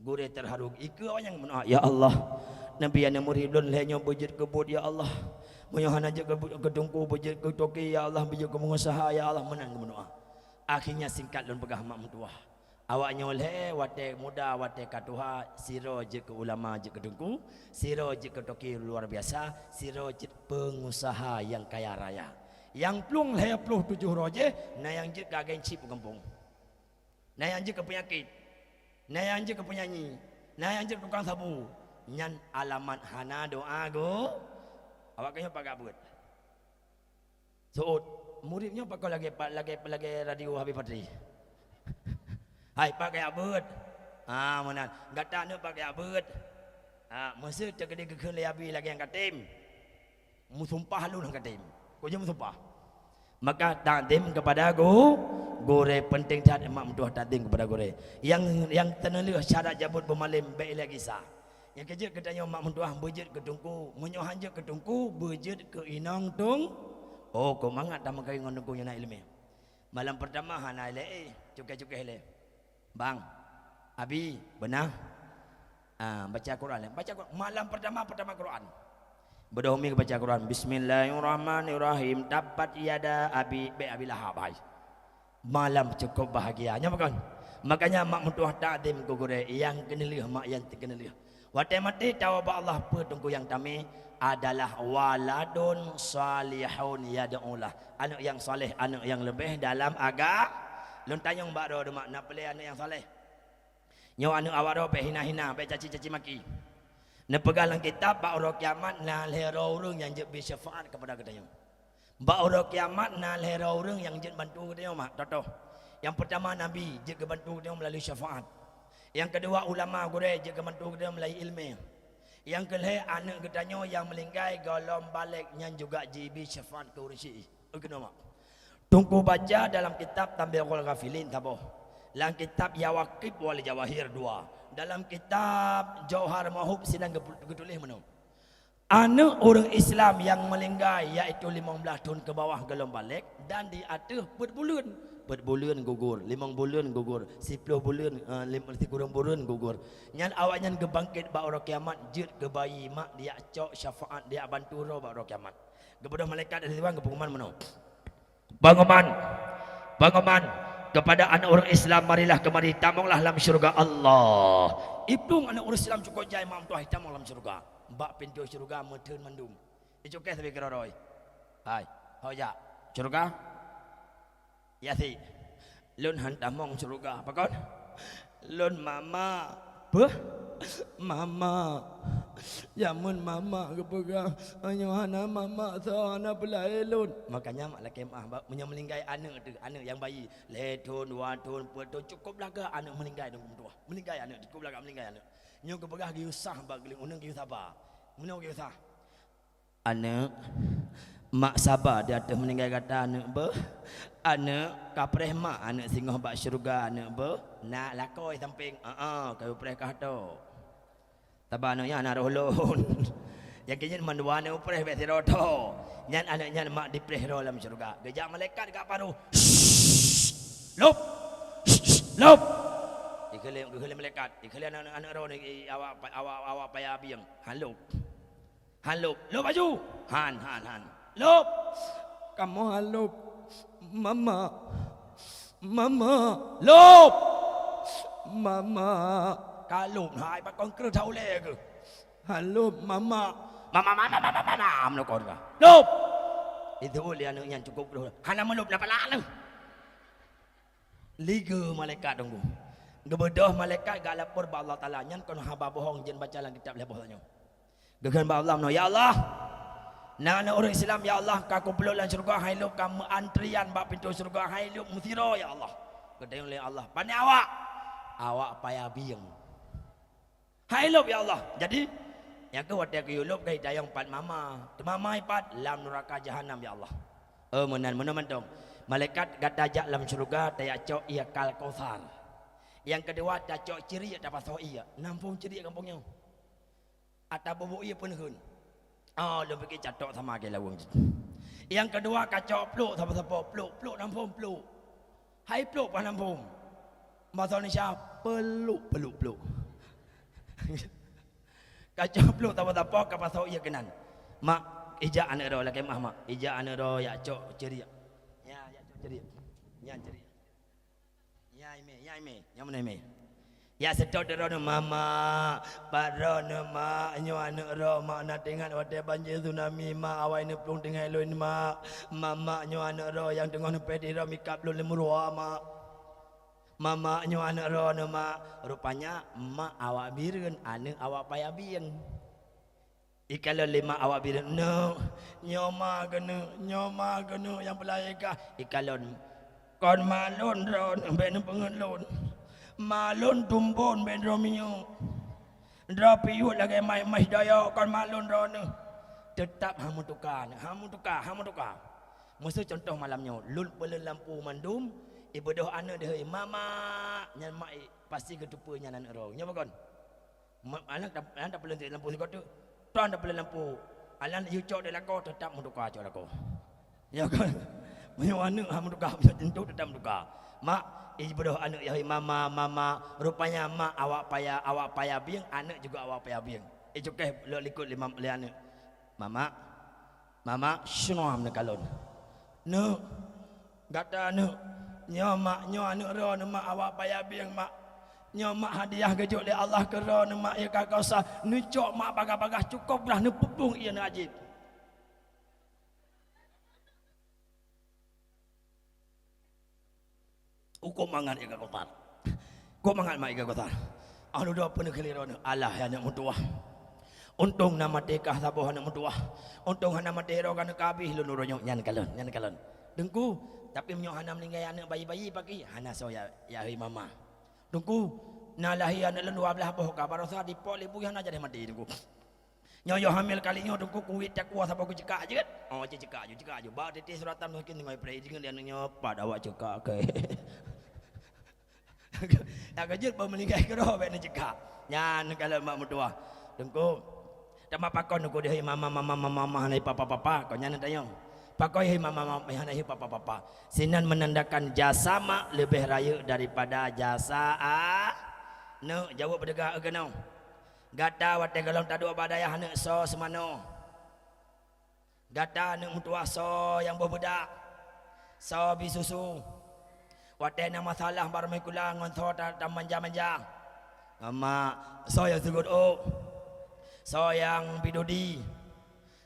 gure terharu iku yang menah ya Allah nabi ana muridun lehnya bujud kebud ya Allah Munyohan aja ke tungku bejit ke toki ya Allah bejit ke pengusaha ya Allah menang berdoa. Akhirnya singkat lun pegah mak mentua. Awaknya oleh wate muda wate katuha siro je ke ulama je ke tungku, siro je ke toki luar biasa, siro je pengusaha yang kaya raya. Yang plung leh 27 roje, na yang je ke agensi kampung. Na yang je ke penyakit. Na yang je ke penyanyi. Na yang je ke tukang sabu. Nyan alamat hana doa go. Awak kaya pakai buat. So muridnya pakai lagi radio Habib Fadri. Hai pakai abut. Mana gata nu pakai abut. Masa terkede kekeun leabi lagi yang katim. Musumpah lu nang katim. Ko je musumpah. Maka takdim kepada gore penting cat emak mentuah takdim kepada gore. Yang tenelih syarat jabut bermalim baik lagi sah. Yang kerja katanya mak mentuah bejit ke tungku, menyohan je ke tungku, bejit ke inang tung. Oh, kau mangat dah makai ngon tungku yang nak ilmu. Malam pertama hana ile cukai-cukai ile. Bang, abi benar. Baca Quran. Baca Quran. Malam pertama Quran. Berdoa baca Quran. Bismillahirrahmanirrahim. Tabat yada abi Lahab. Malam cukup bahagianya bukan? Makanya mak mentuah takdim ku gore yang kenelih mak yang kenelih. Watai mati tahu Allah petungku yang kami adalah waladun salihun yad'ulah. Anak yang soleh, anak yang lebih dalam agak. Lun tanyong mbak do mak nak pilih anak yang soleh. Nyo anak awak do pe hina-hina, pe caci-caci maki. Ne pegalang kitab ba ora kiamat na lehero urang yang je bersyafaat kepada katanya. Ba ora kiamat na lehero urang yang je bantu katanya mak toto. Yang pertama nabi je ke bantu katanya melalui syafaat. Yang kedua ulama gure je kementu dia melalui ilmu. Yang kelih anak katanya yang melingkai golom balik yang juga jibi syafaat ke ursi. Kenapa? Tunggu baca dalam kitab Tambihul Ghafilin taboh. Dalam kitab Yawaqib wal Jawahir 2. Dalam kitab Jauhar Mahub sidang ketulis mana? Anak orang Islam yang melingkai iaitu 15 tahun ke bawah golom balik dan di atas berbulan gugur, 5 bulan gugur, 10 bulan, 30 bulan gugur. Nyan awak nyan gebangkit ba orang kiamat, jut ke bayi mak dia cok syafaat dia bantu ro ba orang kiamat. Kepada malaikat dari tuan ke pengumuman mana? Banguman kepada anak orang Islam marilah kemari tamonglah dalam syurga Allah. Itu anak orang Islam cukup jai mak tuah tamong dalam syurga. Bak pintu syurga meteun mandum. Itu ke sabi keroroi. Hai, hoja. Syurga ya si, lun hantamong syurga, apa kon? Lun mama, mama, jamun mama kepegang, hanya mama sana pelai lun. Makanya mak laki mah, punya melingkai anak tu, anak yang bayi, letun, watun, putu cukup laga anak melingkai dong tua, melingkai anak cukup laga melingkai anak. Nyo kepegang giusah bagi unang giusah apa? Unang giusah. Anak mak sabar dia atas meninggal kata anak kapreh mak anak singoh bak syurga anak nak lakoi samping kau preh kata tabah anaknya anak rolon yang kini mandua anak preh besi roto nyan anaknya mak dipreh dalam syurga gejak malaikat dekat paru lop ikhlem malaikat ikhlem anak ron awak payah biang halop lop baju han lop kamu halop mama lop mama kalop hai pak con cứ thâu le ke halop mama nó còn cả lop itu dia anaknya cukup dulu hana melop dapat lalu liga malaikat dong gebedah malaikat gak lapor ba Allah taala nyan kon haba bohong jen baca dalam kitab lebah tanya gegan ba Allah no ya Allah Nana orang Islam ya Allah kaku peluk dalam syurga hailuk kamu antrian bak pintu syurga hailuk musiro ya Allah. Kedai oleh Allah. Pandai awak payah biang. Hailuk ya Allah. Jadi yang ke wadah ke yulup ke hidayah empat mama. Mama empat lam neraka jahanam ya Allah. Menan dong. Malaikat kata jak dalam syurga tayak cok ia kal kautsar. Yang kedua tak cok ciri tak pasau ia. Nampung ciri kampungnya. Atau bobo ia pun hun. Dia pergi catok sama ke lawang. Yang kedua kacau peluk siapa peluk nampung peluk. Hai peluk pan nampung. Bahasa Indonesia peluk. Kacau peluk siapa ke pasau ia kenan. Mak ija anak ro lagi mah mak ija anak ro ya cok ceria ya cok ceria ya ceria ya ime yang mana ime ya sedot ro mama paro mak nyo anak ro mak nak tengok wate banjir tsunami mak awai ni plung tengah loin mak mama nyo anak ro yang tengah pedi ro mikap lu lemurua mak mama nyo anak ro mak rupanya mak awak bireun anak awak payah bieng ikalo lima awak bireun no nyoma genu yang pelayakah ikalon kon malon ron ben pengelon malon tumbon ben romio drapiu lagi mai daya kon malon ron tetap hamu tukar musuh contoh malamnya lul belen lampu mandum ibu doh anak dia mama nyan mai pasti ketupu nyanan ero nya bakon anak dah belum lampu sikot tu tuan dah belum lampu alan yu cok de lako tetap mutukar cok lako ya kan banyak anak hamu tukar tentu tetap mutukar mak ibu doh anak ya mama rupanya mak awak payah biang anak juga awak payah biang cokeh lo likut lima anak mama syuam ne kalon no gata no nyo anu ro mak awak payah biang mak nyo mak hadiah gejuk le Allah ke ro mak ya kakau sa nu cok mak bagah-bagah cukup dah nu pupung ia na ajib ukum mangan ya kakau tar ko mangan mak ya kakau tar anu do pun keliro Allah ya nak mutuah untung nama dekah sabuh anak mutuah untung hana matero kana kabih lu nuronyo nyan kalon dengku tapi menyo hana meninggal anak bayi-bayi pagi hana soya ya mama dengku nalahi anak 12 boh ka barosa di pol ibu hana jadi mati dengku nyoyo hamil kali nyo dengku kuit tak kuah sabuh ku cekak je kan oh cekak je ba titi suratan mungkin ngai pre jeung dia nyo pad awak cekak ke ya kejut ba meninggal ke ro be cekak nyan kalau mak mutuah dengku Tama pakon ko dehi mama hanai papa kau nyana tayong. Pakoi hi mama hanai papa. Sinan menandakan jasa mak lebih raya daripada jasa no jawab berdega agenau. Gata wate galong tadu badaya hana so semano. Gata ne mutua so yang berbudak. So bisusu. Wate na masalah barmai kulang ngon so ta manja. Mama so yang sugut so yang bidudi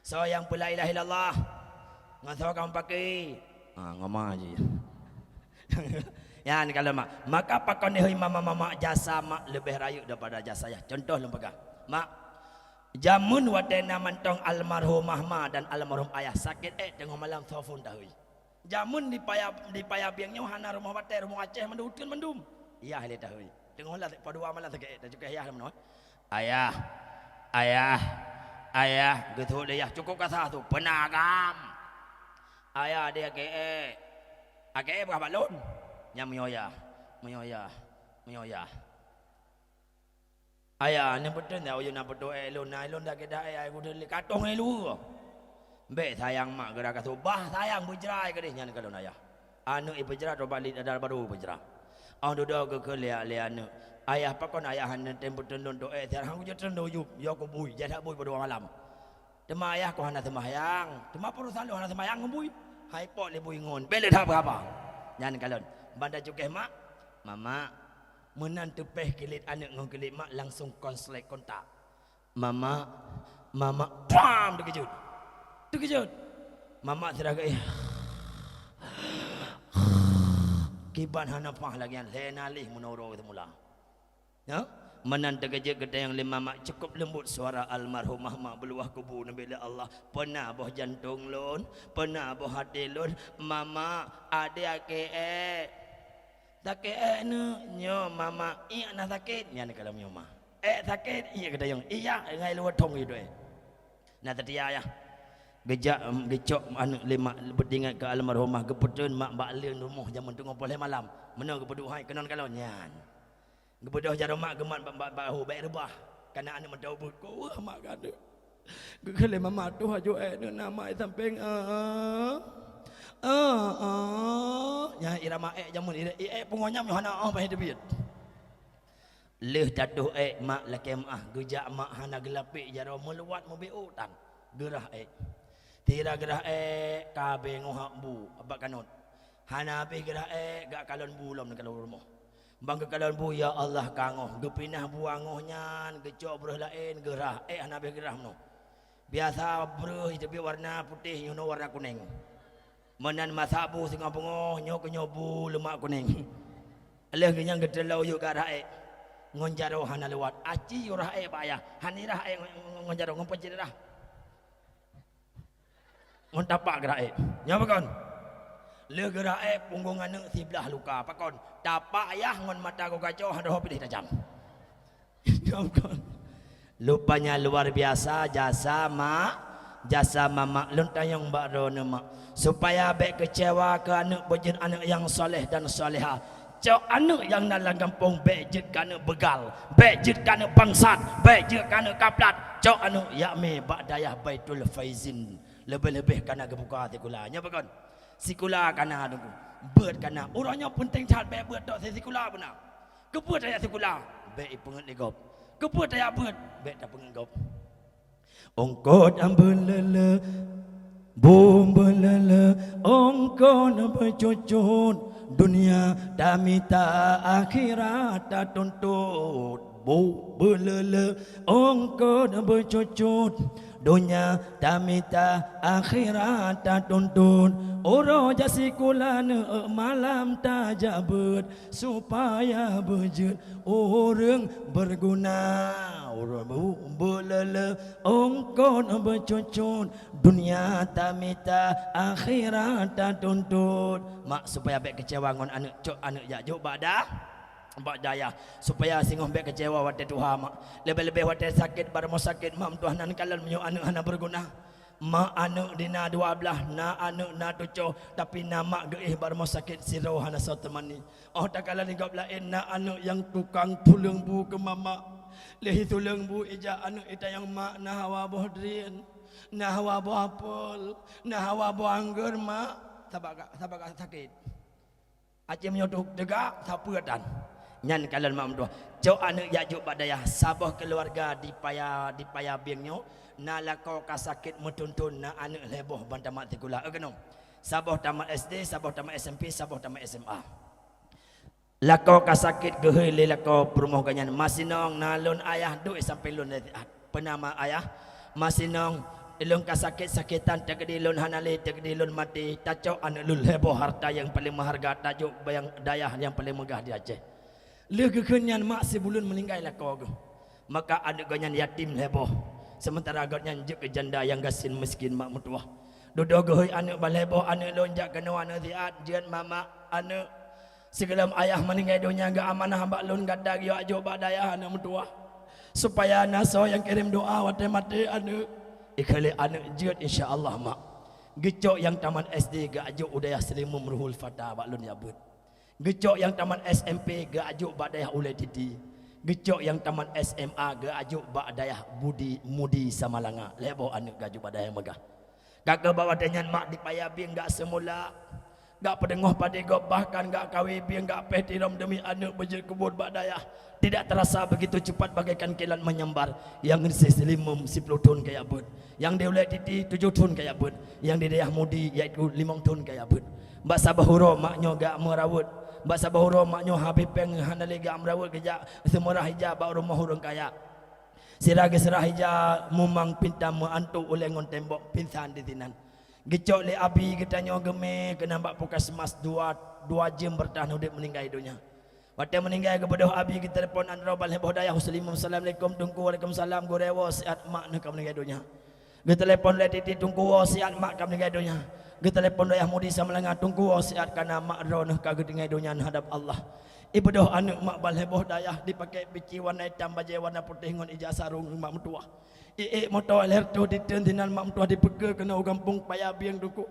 so yang la ilaha illallah ngaso kamu pakai ngomong aja ya ni kalau maka pakon deui mama jasa mak lebih rayu daripada jasa ya contoh lembaga mak jamun wadena mantong almarhumah ma dan almarhum ayah sakit tengah malam telepon dahui jamun di payah biangnya hana rumah wate rumah Aceh mendum iya hele dahui tengah lah padua malam sakit dan juga ayah menon ayah gitu dia cukup kata tu penagam ayah dia ke berapa lon yang menyoya ayah ni betul dah uyun apa tu lon dah kita ayah kudu katong lu be sayang mak gerak tu bah sayang berjerai ke dia nyan kalau ayah anu berjerai tu balik ada baru berjerai anu dah ke anu ayah pakon ayah hana tempo tendon do tiar hang je tendo yup yo ko bui jadak bui pada malam tema ayah ko hana sembahyang tema perlu salu hana sembahyang bui hai pot le bui ngon bele dah berapa nyan kalon banda cukeh mak mama menan tepeh kelit anak ngong kelit mak langsung kontak mama pam terkejut mama teraga kiban hana pah lagi an lenalih menoro semula ya menan terkejut gede yang lima mak cukup lembut suara almarhumah mak beluah kubu nabi Allah pernah boh jantung lon pernah boh hati lon mama ada ke tak nu nyo mama iya na sakit nya kalau nyo mah sakit iya gede yang iya ngai luar tong itu na tetia ya gejak anu lima berdingat ke almarhumah geputun mak bakleng rumah zaman tengah boleh malam menang gepeduh hai kenon kalau nyan gepeduh jarum mak gemat bahu baik rebah karena anak mentau buku mak kade gekele mama tu haju nama samping nya irama jamun pungonya hana bae debit leh tatuh mak lakem gejak mak hana gelapi jarum meluat mobil utang gerah Tira gerah kabe ngohak bu abak kanut. Hana habis gerah gak kalon bulam kalau rumah. Bang ke kalon bu ya Allah kangoh. Gepinah buangohnya gecok beruh lain gerah hana habis gerah no. Biasa beruh itu warna putih you know warna kuning. Menan masabu singa pengoh nyok nyobu lemak kuning. Aleh genyang gedelau yuk garah ngonjaro hana lewat. Aci yurah bayah. Hanirah ngonjaro ngomponcirah. Ngontapak gerak nyapa kon le gerak punggung anu sebelah luka apa kon tapak ayah ngon mata ko kacau hado pilih tajam nyapa kon lupanya luar biasa jasa mama lun tayang bakro nama supaya baik kecewa ke anak bejin anak yang soleh dan soleha cok anak yang dalam kampung baik jid kana begal baik jid kana bangsat baik jid kana kaplat cok anak yakme bak dayah baitul faizin lebih-lebih kana kebuka sikula nya bakon sikula kana tunggu beut kana urangnya penting cat be beut tok sikula benar kebeut aya sikula be pengen legop kebeut aya beut be tak pengen gop ongkot ambelele bombelele ongkon bercucut dunia damita akhirat tak tuntut bombelele ongkon bercucut dunia tamita akhirat tak tuntun oro jasikulan malam tak jabut supaya bejut orang berguna orang belele ongkon bercucut dunia tamita akhirat tak tuntun mak supaya baik kecewa ngon anak cok anak jakjuk badah Mbak daya supaya singoh bek kecewa wate Tuhan mak lebih-lebih wate sakit bar mau sakit mak Tuhan nan kalan menyo anak hana berguna mak anak dina dua belah na anak na tujuh tapi nama geih bar mau sakit sirau hana sotemani oh tak kalan igap lain na anak yang tukang tulung bu ke mama lehi tulung bu ija anak ita yang mak na hawa bohdrin na hawa bo apel na hawa bo anggur mak sabak sakit aceh menyotuk degak sapuatan nyan kalian mak mentua cok anak yakjuk badayah sabah keluarga di paya bingnya na lakau kasakit metuntun na anak leboh bantamat tikula kenong sabah tamat SD sabah tamat SMP sabah tamat SMA lakau kasakit gehe lakau perumah kanyan masinong nalun ayah duit sampai lun penama ayah masinong ilung kasakit-sakitan tegedilun hanali tegedilun mati tacok anak lul leboh harta yang paling maharga tajuk bayang dayah yang paling megah di Aceh le kekenyan mak sebulun meninggal lakau maka anak ganyan yatim leboh sementara agaknya juk ke janda yang gasin miskin mak mutuah duduk geui anak baleboh anak lonjak kena anak ziat jian mama anak segelam ayah meninggal dunia ga amanah hamba lun gadag yo ajo badaya anak mutuah supaya naso yang kirim doa wate mati anak ikhali anak jiat insyaallah mak gecok yang taman SD ga ajo udayah selimum ruhul fata bak lun yabut gecok yang taman SMP ga ajo badayah ulai titi gecok yang taman SMA ga ajuk bak dayah budi mudi samalanga lebo anak gaju badayah megah kakak bawa dengan mak di payah bing gak semula gak pedengoh pada gop bahkan gak kawi bing gak petiram demi anak berjil kebun bak dayah tidak terasa begitu cepat bagaikan kilat menyambar yang selimum 10 ton kayak bud yang dia ulai titi 7 ton kayak bud yang di dayah mudi iaitu 5 ton kayak bud mbak sabahuro maknyo gak merawut mbak sabahuro maknyo habib peng handali gak merawut kejak semurah hijab bak rumah hurung kaya sirage serah hijab mumang pinta meantu oleh ngon tembok pinsan di tinan gecok le api kita nyo geme kena mbak puskesmas 2 jam bertahan hidup meninggal dunia waktu meninggal kepada abi kita telefon androbal heboh dayah assalamualaikum tunggu waalaikumsalam gorewo siat mak nak meninggal dunia kita telefon le titi tunggu siat mak kam meninggal dunia kita telefon dayah mudi samalanga tunggu siat kana mak ro nak kagedengai dunia hadap Allah ibu doh anak mak bal heboh dayah dipakai bici warna hitam baju warna putih ngon ijazah sarung mak mutua motor lerto ditentinan mak mutua dipeke kena kampung payah biang duku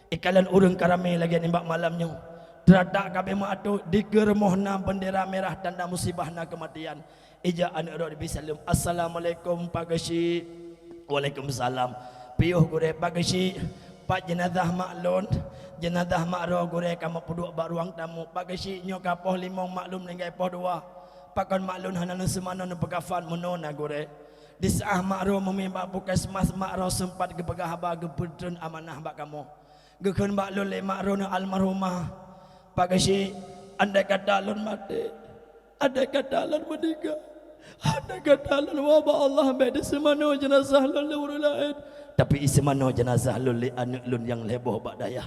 ikalan urang karame lagi nimbak malamnya terada kabeh mak atu digermohna bendera merah tanda musibahna kematian ija anak ro bisalam assalamualaikum pagasi waalaikumsalam piuh gure pagasi pak jenazah maklun jenazah makro gure kamu puduk bak ruang tamu pagasi nyo kapoh limong maklum ninggai poh dua pakon maklun hanan semana no pegafan menona gure Di saah makro memembak puskesmas makro sempat gepegah haba gepedun amanah bak kamu. Gekeun bak lun le makro na almarhumah. Pak Gesi, andai kata lun mati, andai kata lun meninggal, andai kata lun wabah Allah beda semano jenazah lun le urang lain. Tapi semano jenazah lun le anak lun yang leboh bak daya.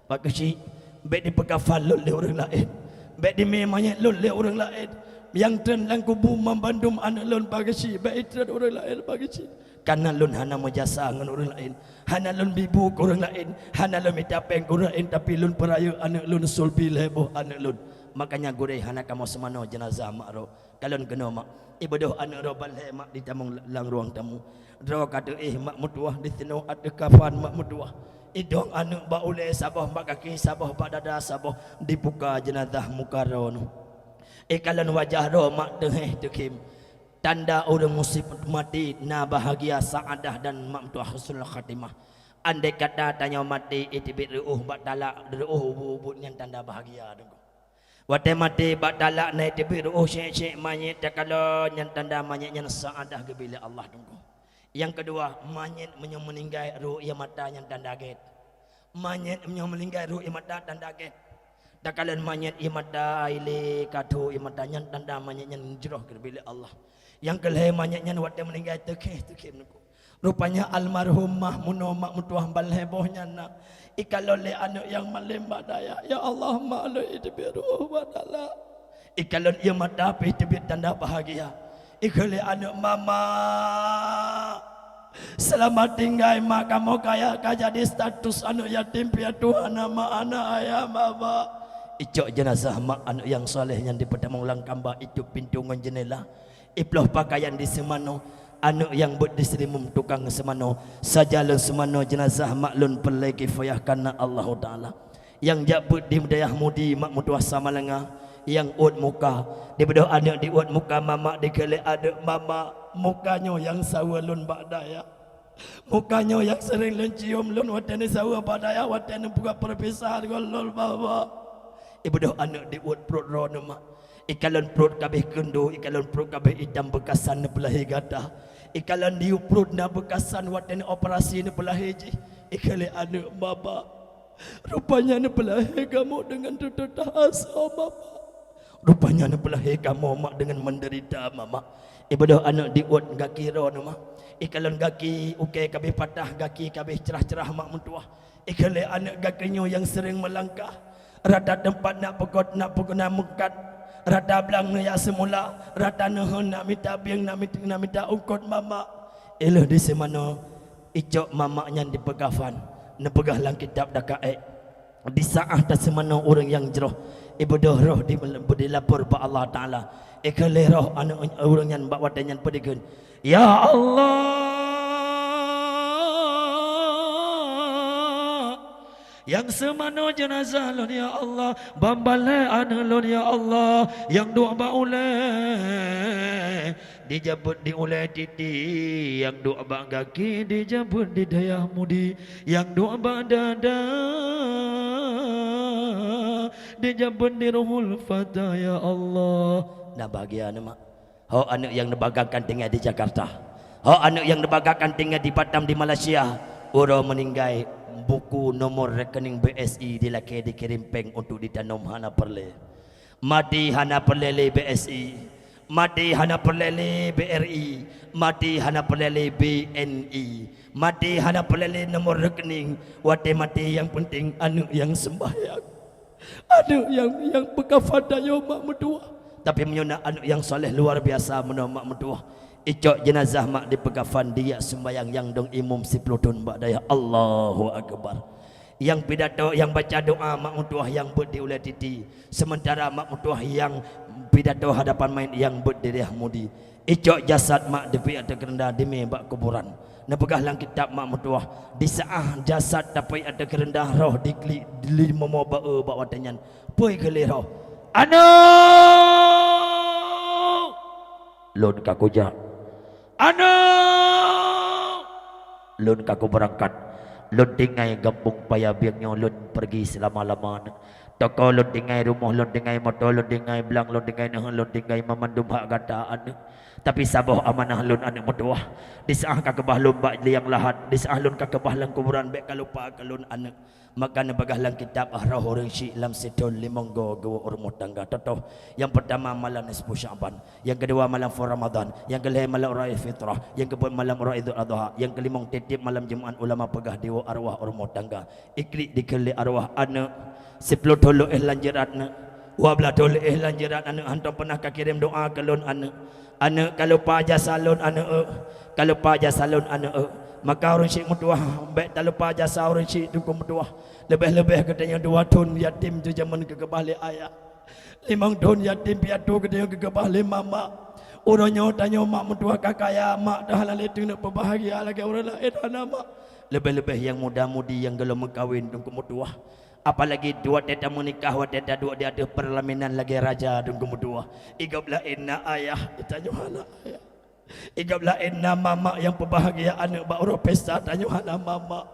Pak Gesi, beda dipekafan lun le urang lain. Beda dimemanya lun le urang lain. Yang tren lang kubu membandum anak lun Pak Gesi, beda tren urang lain Pak Gesi. Karena lun hana majasa dengan orang lain, hana lun bibu ke orang lain, hana lun mitapeng ke orang lain, tapi lun peraya anak lun sulbi leboh anak lun. Makanya gurih hana kamu semano jenazah makro. Kalau kena mak ibadah anak ro balai mak di tamu lang ruang tamu. Ro kata mak mutuah di tino ada kafan mak mutuah. Idong anak ba ule sabah mak kaki sabah ba dada sabah dibuka jenazah muka ro nu. Kalau wajah ro mak deh dekim. Tanda orang musib mati na bahagia saadah dan mamtuah husnul khatimah. Andai kata tanya mati itibit ruuh bak talak ruuh bubutnya tanda bahagia dong. Wate mati bak talak na itibit ruuh syek-syek mayit kalau yang tanda mayitnya saadah ke bila Allah dong. Yang kedua mayit meninggal ruh ia mata yang tanda get. Mayit meninggal ruh ia mata tanda get. Dakalan mayit ia mata ile katu ia mata yang tanda mayitnya jroh ke bila Allah. Yang kelehemanya waktu meninggal tekeh nuku. Rupanya almarhumah munomak mutuah balhebohnya nak. Ikalo le anak yang malemba daya. Ya Allah malu itu biru badala. Ikalo ia mata itu bir tanda bahagia. Ikale anak mama. Selamat tinggal mak kamu kaya jadi status anak yatim piatu nama anak ayah mama. Icok jenazah mak anak yang soleh yang di pedamang ulang kamba itu pintu ngon jendela. Iploh pakaian di semano anak yang buat diselimum tukang semano sajalah semano jenazah maklun pelai kifayah karena Allah Ta'ala yang jabut di dayah mudi mak mutuah sama lengah yang ut muka di bedah anak di ut muka mama di kele anak mama mukanya yang sawa lun bak daya mukanya yang sering lun cium lun watani sawa bak daya watani buka perpisahan golol baba ibadah anak di ut perut roh mak ikalan perut kabeh kendo, ikalan perut kabeh hitam bekasan belahi gata, ikalan diu perut na bekasan watan operasi na belahi je, ikale anak bapa, rupanya na belahi kamu dengan tutut asa mama, rupanya na belahi kamu mak dengan menderita mama, ibadah anak diut gaki ro nama, ikalan gaki uke kabeh patah, gaki kabeh cerah-cerah mak mentua, ikale anak gakinya yang sering melangkah, rada tempat nak pekot nak pukuna mukat. Rata belang ya semula rata nuhun nak minta biang nak minta ungkot mama elah di semana icok mamaknya di pegafan nepegah lang kitab dakae di saat tak semana orang yang jeroh ibadah roh dilapor ba Allah Taala ikale roh anak orang yang bak wadannya pedigen ya Allah yang semana jenazah lon ya Allah bambale anak lon ya Allah yang doa baule dijabut di ulai titi yang doa bak kaki dijabut di dayah mudi yang doa bak dada dijabut di ruhul fatah ya Allah nah bahagia nama ho anak yang nebagakan tinggal di Jakarta ho anak yang nebagakan tinggal di Batam di Malaysia orang meninggal buku nomor rekening BSI dilaki dikirim peng untuk ditanam hana perle mati hana perlele BSI mati hana perlele BRI mati hana perlele BNI mati hana perlele nomor rekening wate mati yang penting anu yang sembahyang anu yang bekafada yo mak mentua tapi menyona anu yang soleh luar biasa menawa mak mentua icok jenazah mak di pegafan dia sembayang yang dong imum si pelutun bak daya Allahu Akbar yang pidato yang baca doa mak mutuah yang buat di ulai titi sementara mak mutuah yang pidato hadapan main yang buat di dayah mudi icok jasad mak di pihak terendah di bak kuburan nepegah lang kitab mak mutuah di saah jasad tapi ada kerendah roh di momo bak watanyan poi kele roh ano lon kakuja ano lun kaku berangkat lun tinggai gampung paya biangnya lun pergi selama-lamanya toko lon dengai rumah lon dengai motor lon dengai belang lon dengai nah lon dengai memandum hak gataan tapi sabah amanah lon anak mutuah disah ka kebah lomba liang lahat disah lon ka kebah lang kuburan bek kalupa kalon anak maka nebagah lang kitab ahrah orang syik lam setol limonggo go urmut tangga totoh yang pertama malam nisfu Syaban yang kedua malam Ramadan yang kelima malam Raya Fitrah yang keempat malam Raya Idul Adha yang kelima titip malam Jumaat ulama pegah dewa arwah urmut tangga iklik dikeli arwah anak 10 tolo lanjiratna 12 tolo lanjirat anak hantam pernah kirim doa kalon anak kalau paja salon anak kalau paja salon anak maka orang syekh mutuah baik tak lupa jasa orang syekh tu mutuah lebih-lebih katanya 2 tahun yatim tu zaman kekebalik ayah 5 tahun yatim piatu katanya kekebalik mama orangnya tanya mak mutuah kakaya mak dah lalu itu nak berbahagia lagi orang lain anak mak lebih-lebih yang muda-mudi yang belum mengkawin tu mutuah apalagi dua teta menikah wa teta dua dia ada perlaminan lagi raja tu mutuah igabla inna ayah ditanya anak ayah igablah inna mama yang berbahagia anak baru pesta tanya hala mama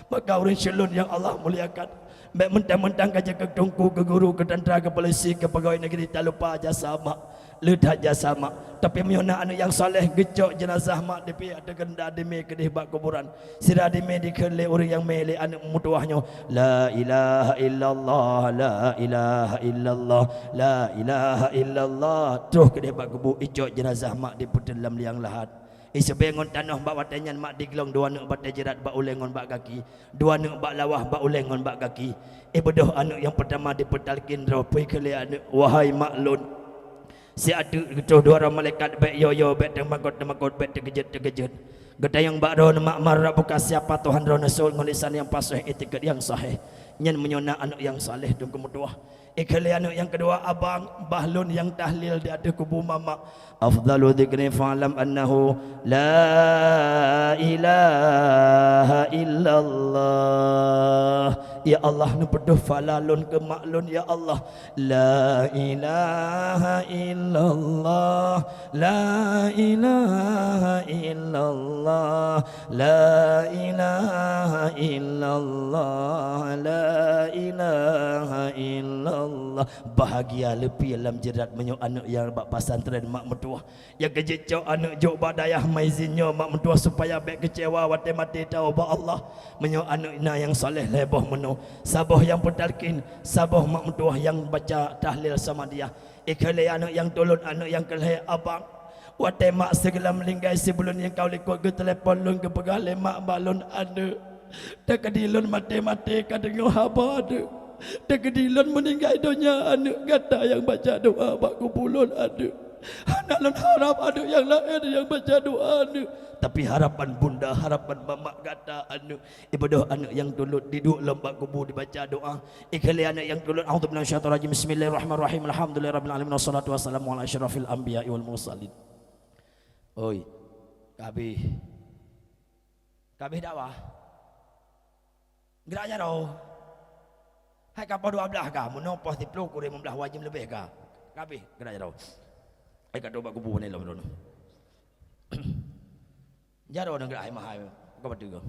maka orang syelun yang Allah muliakan baik mentang-mentang kaja ke tungku ke guru ke tentera ke polisi ke pegawai negeri tak lupa jasa mak ledah jasa mak tapi menyona anak yang soleh gecok jenazah mak di pihak tegenda demi kedih bak kuburan sirah demi dikele orang yang mele anak mutuahnya la ilaha illallah la ilaha illallah la ilaha illallah tuh kedih bak kubur icok jenazah mak di dalam liang lahat sebengon tanah bak watanyan mak digelong dua nak batai jerat bak ulengon bak kaki dua nak bak lawah bak ulengon bak kaki bedoh anak yang pertama dipetalkin ropoi kele anak wahai maklun si ada gitu dua orang malaikat baik yo baik temakot baik terkejut gede yang bak ron mak marah bukan siapa Tuhan Rasul ngulisan yang pasih etiket yang sahih nyen menyona anak yang saleh dan kemudian ikhli anak yang kedua abang bahlun yang tahlil di ada kubu mama afdalu dzikri fa'lam annahu la ilaha illallah ya Allah nu peduh falalun ke maklun ya Allah la ilaha illallah la ilaha illallah la ilaha illallah la ilaha illallah bahagia lebih dalam jerat menyo anak yang bak pasantren mak mertua yang kejecok anak jok badayah maizinnya mak mertua supaya baik kecewa wate mati tahu ba Allah menyo anak ina yang soleh leboh menu sabah yang petalkin sabah mak mertua yang baca tahlil sama dia ikhli anak yang tolong anak yang kelih abang wate mak segala melinggai sebelum yang kau lekot ke telefon lun ke pegale mak balon ada tak kedilun mati-mati kadang haba ada tak kedilun meninggal dunia anak kata yang baca doa bak kupulun ada anak lun harap ada yang lain yang baca doa ada tapi harapan bunda harapan mamak kata anak ibadah anak yang tulut duduk lembak kubur dibaca doa ikhli anak yang tulut a'udzu billahi minasyaitonir rajim bismillahirrahmanirrahim alhamdulillahirabbil alamin wassalatu wassalamu ala asyrafil anbiya'i wal mursalin oi kabeh dakwah geraknya doh. Hai kapal 12 kah? Menopos di peluk kurang 15 wajib lebih kah? Kabeh geraknya doh. Hai kat doba kubu ni lah dono. Jaro nang gerak ai mahai. Kau betul ke?